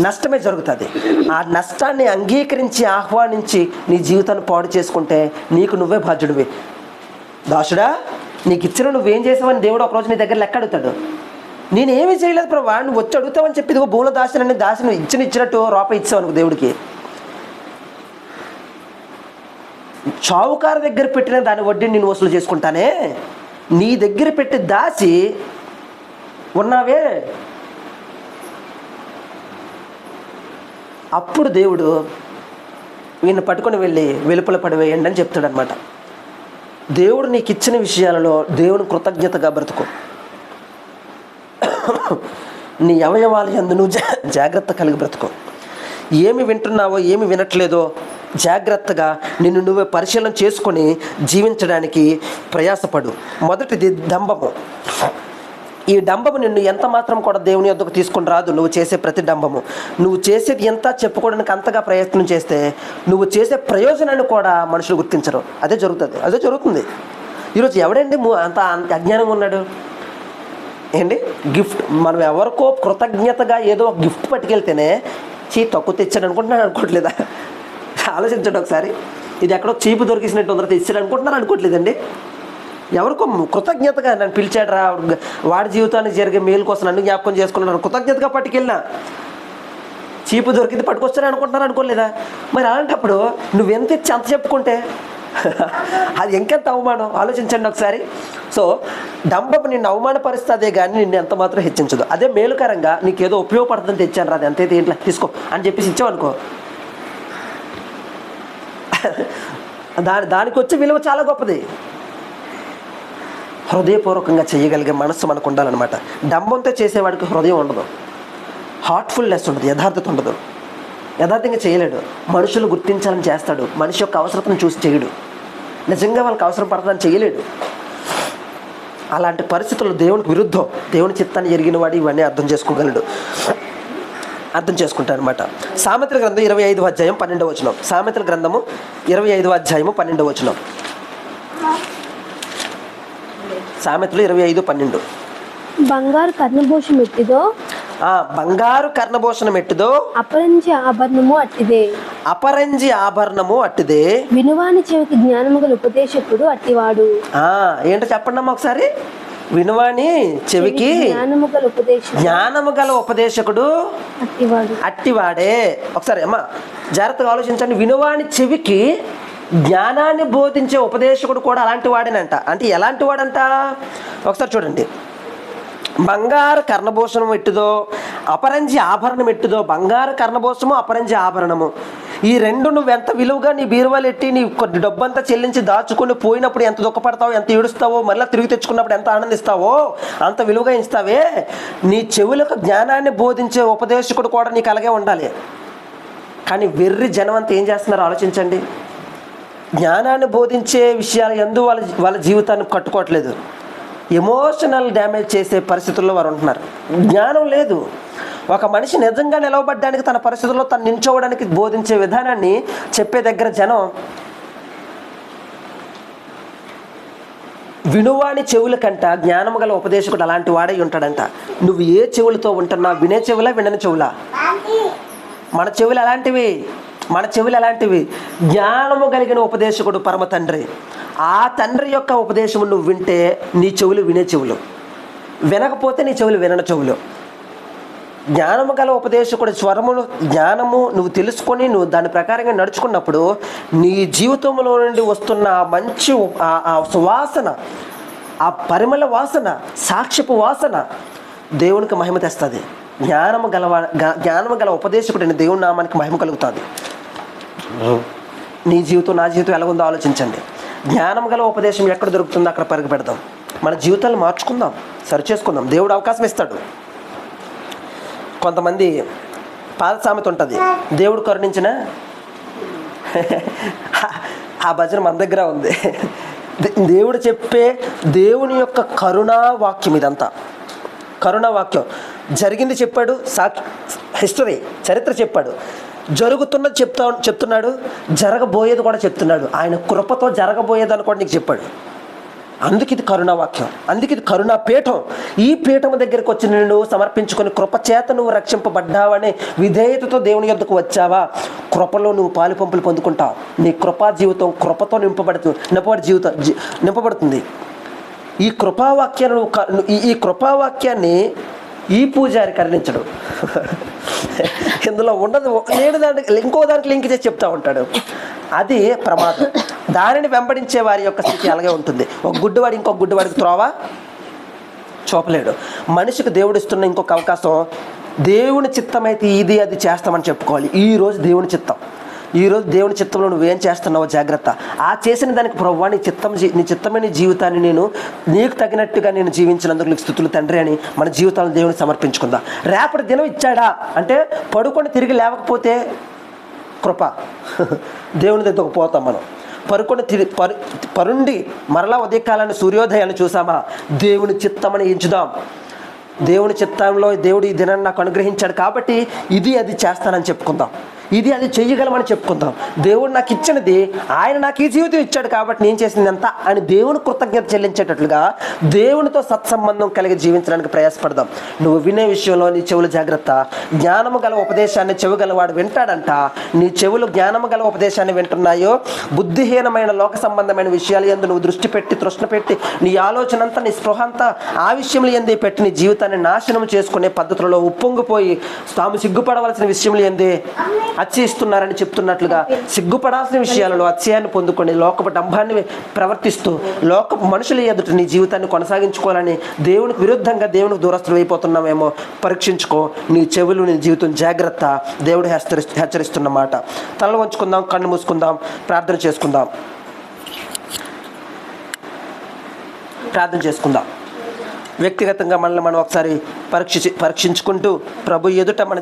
నష్టమే జరుగుతుంది. ఆ నష్టాన్ని అంగీకరించి ఆహ్వానించి నీ జీవితాన్ని పాడు చేసుకుంటే నీకు నువ్వే బాధ్యుడివి. దాసుడా, నీకు ఇచ్చిన నువ్వేం చేసావని దేవుడు ఒకరోజు నీ దగ్గర లెక్క అడుగుతాడు. నేనేమీ చేయలేదు ప్రభా, నువ్వు వచ్చి అడుగుతావని చెప్పి ఇదిగో భూముల దాసుని దాసుని ఇచ్చినట్టు రూపాయి ఇచ్చావు అనుకో దేవుడికి. చావుకారు దగ్గర పెట్టిన దాని వడ్డీని నేను వసూలు చేసుకుంటానే, నీ దగ్గర పెట్టి దాచి ఉన్నావే. అప్పుడు దేవుడు వీడిని పట్టుకొని వెళ్ళి వెలుపల పడివేయండి అని చెప్తాడనమాట. దేవుడు నీకు ఇచ్చిన విషయాలలో దేవుని కృతజ్ఞతగా బ్రతుకు. నీ అవయవాల యందు నువ్వు జాగ్రత్త కలిగి బ్రతుకు. ఏమి వింటున్నావో ఏమి వినట్లేదో జాగ్రత్తగా నిన్ను నువ్వే పరిశీలన చేసుకొని జీవించడానికి ప్రయాసపడు. మొదటిది డంబము. ఈ డంబము నిన్ను ఎంత మాత్రం కూడా దేవుని యొద్దకు తీసుకొని రాదు. నువ్వు చేసే ప్రతి డంబము, నువ్వు చేసేది ఎంత చెప్పుకోవడానికి అంతగా ప్రయత్నం చేస్తే నువ్వు చేసే ప్రయోజనాన్ని కూడా మనుషులు గుర్తించరు. అదే జరుగుతుంది. ఈరోజు ఎవడండి అంత అజ్ఞానంగా ఉన్నాడు ఏంటి? గిఫ్ట్ మనం ఎవరికో కృతజ్ఞతగా ఏదో ఒక గిఫ్ట్ పట్టుకెళ్తేనే తక్కువ తెచ్చాడు అనుకుంటున్నాను. అనుకోవట్లేదా? ఆలోచించండి ఒకసారి. ఇది ఎక్కడో చీపు దొరికిసినట్టు అందరూ తెచ్చాడు అనుకుంటున్నారు. అనుకోవట్లేదండి. ఎవరికో కృతజ్ఞతగా నన్ను పిలిచాడు రా, వాడి జీవితానికి జరిగే మేలు కోసం నన్ను జ్ఞాపకం చేసుకున్నాను కృతజ్ఞతగా పట్టుకెళ్ళినా చీపు దొరికింది పట్టుకొస్తాను అనుకుంటున్నారు. అనుకోలేదా? మరి అలాంటప్పుడు నువ్వెంత ఇచ్చి అంత చెప్పుకుంటే అది ఇంకెంత అవమానం. ఆలోచించండి ఒకసారి. సో డంబం నిన్ను అవమానపరుస్తుందే కానీ నిన్ను ఎంత మాత్రం హెచ్చించదు. అదే మేలుకరంగా నీకేదో ఉపయోగపడుతుందని తెచ్చాను రా, అది ఎంతైతే ఇంట్లో తీసుకో అని చెప్పేసి ఇచ్చావనుకో, దానికి వచ్చే విలువ చాలా గొప్పది. హృదయపూర్వకంగా చేయగలిగే మనస్సు మనకు ఉండాలన్నమాట. డంబంతో చేసేవాడికి హృదయం ఉండదు, హార్ట్ఫుల్నెస్ ఉండదు, యథార్థత ఉండదు. యథార్థంగా చేయలేడు. మనుషులు గుర్తించాలని చేస్తాడు, మనిషి యొక్క అవసరతను చూసి చేయడు. నిజంగా వాళ్ళకి అవసరం పడతాదని చేయలేడు. అలాంటి పరిస్థితుల్లో దేవునికి విరుద్ధం. దేవుని చిత్తాన్ని ఎరిగిన వాడు ఇవన్నీ అర్థం చేసుకోగలడు, అర్థం చేసుకుంటాడు అనమాట. సామెతల గ్రంథం 25వ అధ్యాయం 12వ వచనం. సామెతల గ్రంథము 25వ అధ్యాయము 12వ వచనం. సామెతలు 25:12. బంగారు కర్ణభూషణం ఎట్టిదో, బంగారు కర్ణభూషణం ఎట్టిదో అపరంజి ఆభరణము అట్టిదే. అపరంజి ఆభరణము అట్టిదే. వినువాని చెవికి జ్ఞానము గల ఉపదేశకుడు అట్టివాడు. ఏంటో చెప్పండి అమ్మా ఒకసారి. వినువాని చెవికి జ్ఞానము గల ఉపదేశకుడు అట్టివాడే. ఒకసారి అమ్మా జాగ్రత్తగా ఆలోచించండి. వినువాని చెవికి జ్ఞానాన్ని బోధించే ఉపదేశకుడు కూడా అలాంటి వాడేనంట. అంటే ఎలాంటి వాడంట? ఒకసారి చూడండి. బంగారు కర్ణభూషణం ఎట్టుదో, అపరంజి ఆభరణం ఎట్టుదో. బంగారు కర్ణభూషణము, అపరంజి ఆభరణము, ఈ రెండు నువ్వు ఎంత విలువగా నీ బీరువాలు ఎట్టి నీ డబ్బంతా చెల్లించి దాచుకొని పోయినప్పుడు ఎంత దుఃఖపడతావో, ఎంత ఏడుస్తావో, మళ్ళీ తిరిగి తెచ్చుకున్నప్పుడు ఎంత ఆనందిస్తావో అంత విలువగా ఇస్తావే. నీ చెవులకు జ్ఞానాన్ని బోధించే ఉపదేశకుడు కూడా నీకు అలాగే ఉండాలి. కానీ వెర్రి జనం అంతా ఏం చేస్తున్నారో ఆలోచించండి. జ్ఞానాన్ని బోధించే విషయాలు ఎందు వాళ్ళ జీవితాన్ని కట్టుకోవట్లేదు. ఎమోషనల్ డ్యామేజ్ చేసే పరిస్థితుల్లో వారు ఉంటున్నారు. జ్ఞానం లేదు. ఒక మనిషి నిజంగా నిలవబడ్డానికి, తన పరిస్థితుల్లో తను నించోవడానికి బోధించే విధానాన్ని చెప్పే దగ్గర జనం వినువాని చెవుల కంట జ్ఞానం గల ఉపదేశకుడు అలాంటి వాడై ఉంటాడంట. నువ్వు ఏ చెవులతో ఉంటున్నా, వినే చెవులా వినని చెవులా? మన చెవులు అలాంటివి. జ్ఞానము కలిగిన ఉపదేశకుడు పరమ తండ్రి. ఆ తండ్రి యొక్క ఉపదేశము నువ్వు వింటే నీ చెవులు వినే చెవులు, వినకపోతే నీ చెవులు వినని చెవులు. జ్ఞానము గల ఉపదేశకుడు స్వరమును, జ్ఞానము నువ్వు తెలుసుకొని నువ్వు దాని ప్రకారంగా నడుచుకున్నప్పుడు నీ జీవితంలో నుండి వస్తున్న మంచి ఆ సువాసన, ఆ పరిమళ వాసన, సాక్ష్యపు వాసన దేవునికి మహిమ తెస్తుంది. జ్ఞానము గల ఉపదేశకుడిని దేవుని నామానికి మహిమ కలుగుతుంది. నీ జీవితం, నా జీవితం ఎలాగుందో ఆలోచించండి. జ్ఞానం గల ఉపదేశం ఎక్కడ దొరుకుతుందో అక్కడ పరుగు పెడదాం. మన జీవితాలను మార్చుకుందాం, సరిచేసుకుందాం. దేవుడు అవకాశం ఇస్తాడు. కొంతమంది పాత సామెత ఉంటుంది, దేవుడు కరుణించిన. ఆ భజన మన దగ్గర ఉంది. దేవుడు చెప్పే దేవుని యొక్క కరుణా వాక్యం ఇదంతా. కరుణా వాక్యం జరిగింది చెప్పాడు, హిస్టరీ చరిత్ర చెప్పాడు, జరుగుతున్నది చెప్తున్నాడు, జరగబోయేది కూడా చెప్తున్నాడు. ఆయన కృపతో జరగబోయేదని కూడా నీకు చెప్పాడు. అందుకు ఇది కరుణా వాక్యం, అందుకు ఇది కరుణా పీఠం. ఈ పీఠం దగ్గరికి వచ్చి నిన్ను సమర్పించుకొని కృపచేత నువ్వు రక్షింపబడ్డావని విధేయతతో దేవుని యొద్దకు వచ్చావా, కృపలో నువ్వు పాలు పంపులు పొందుకుంటావు. నీ కృపా జీవితం కృపతో నింపబడుతుంది. ఈ కృపావాక్యాన్ని ఈ పూజారి కరుణించడు. ఇందులో ఉండదు, నేను దానికి ఇంకో దానికి లింక్ చేసి చెప్తా ఉంటాడు. అది ప్రమాదం. దానిని వెంబడించే వారి యొక్క స్థితి అలాగే ఉంటుంది. ఒక గుడ్డివాడు ఇంకొక గుడ్డివాడికి త్రోవ చూపలేడు. మనిషికి దేవుడు ఇస్తున్న ఇంకొక అవకాశం దేవుని చిత్తం అయితే ఇది అది చేస్తామని చెప్పుకోవాలి. ఈరోజు దేవుని చిత్తం, ఈరోజు దేవుని చిత్తంలో నువ్వేం చేస్తున్నావో జాగ్రత్త. ఆ చేసిన దానికి ప్రభువా నీ చిత్తమైన జీవితాన్ని నేను నీకు తగినట్టుగా నేను జీవించినందుకు నీకు స్తుతులు తండ్రి అని మన జీవితాలను దేవుని సమర్పించుకుందాం. రేపటి దినం ఇచ్చాడా అంటే పడుకొని తిరిగి లేవకపోతే కృప, దేవుని దగ్గరకు పోతాం మనం. పరుండి మరలా ఉదయకాలాన్ని సూర్యోదయాన్ని చూసామా, దేవుని చిత్తమని ఎంచుదాం. దేవుని చిత్తంలో దేవుడు ఈ దినాన్ని నాకు అనుగ్రహించాడు కాబట్టి ఇది అది చేస్తానని చెప్పుకుందాం, ఇది అది చెయ్యగలమని చెప్పుకుందాం. దేవుడు నాకు ఇచ్చినది, ఆయన నాకు ఈ జీవితం ఇచ్చాడు కాబట్టి నేను చేసింది ఎంత అని దేవుని కృతజ్ఞత చెల్లించేటట్లుగా దేవునితో సత్సంబంధం కలిగి జీవించడానికి ప్రయాసపడదాం. నువ్వు వినే విషయంలో నీ చెవులు జాగ్రత్త. జ్ఞానము గల ఉపదేశాన్ని చెవి గలవాడు వింటాడంట. నీ చెవులు జ్ఞానము గల ఉపదేశాన్ని వింటున్నాయో, బుద్ధిహీనమైన లోక సంబంధమైన విషయాలు యందు నువ్వు దృష్టి పెట్టి తృష్ణ పెట్టి నీ ఆలోచన అంతా నీ స్పృహ అంతా ఆ విషయంలో ఎందే పెట్టి నీ జీవితాన్ని నాశనం చేసుకునే పద్ధతులలో ఉప్పొంగిపోయి తాము సిగ్గుపడవలసిన విషయంలో ఎందే అత్యయిస్తున్నారని చెప్తున్నట్లుగా సిగ్గుపడాల్సిన విషయాలలో అత్యయాన్ని పొందుకొని లోకపు డంబాన్ని ప్రవర్తిస్తూ మనుషుల ఎదుట నీ జీవితాన్ని కొనసాగించుకోవాలని దేవునికి విరుద్ధంగా దేవునికి దూరస్తులు అయిపోతున్నామేమో పరీక్షించుకో. నీ చెవులు నీ జీవితం జాగ్రత్త. దేవుడు హెచ్చరిస్తున్న మాట. తల వంచుకుందాం, కళ్ళు మూసుకుందాం, ప్రార్థన చేసుకుందాం. వ్యక్తిగతంగా మనల్ని మనం ఒకసారి పరీక్షించుకుంటూ ప్రభు ఎదుట మన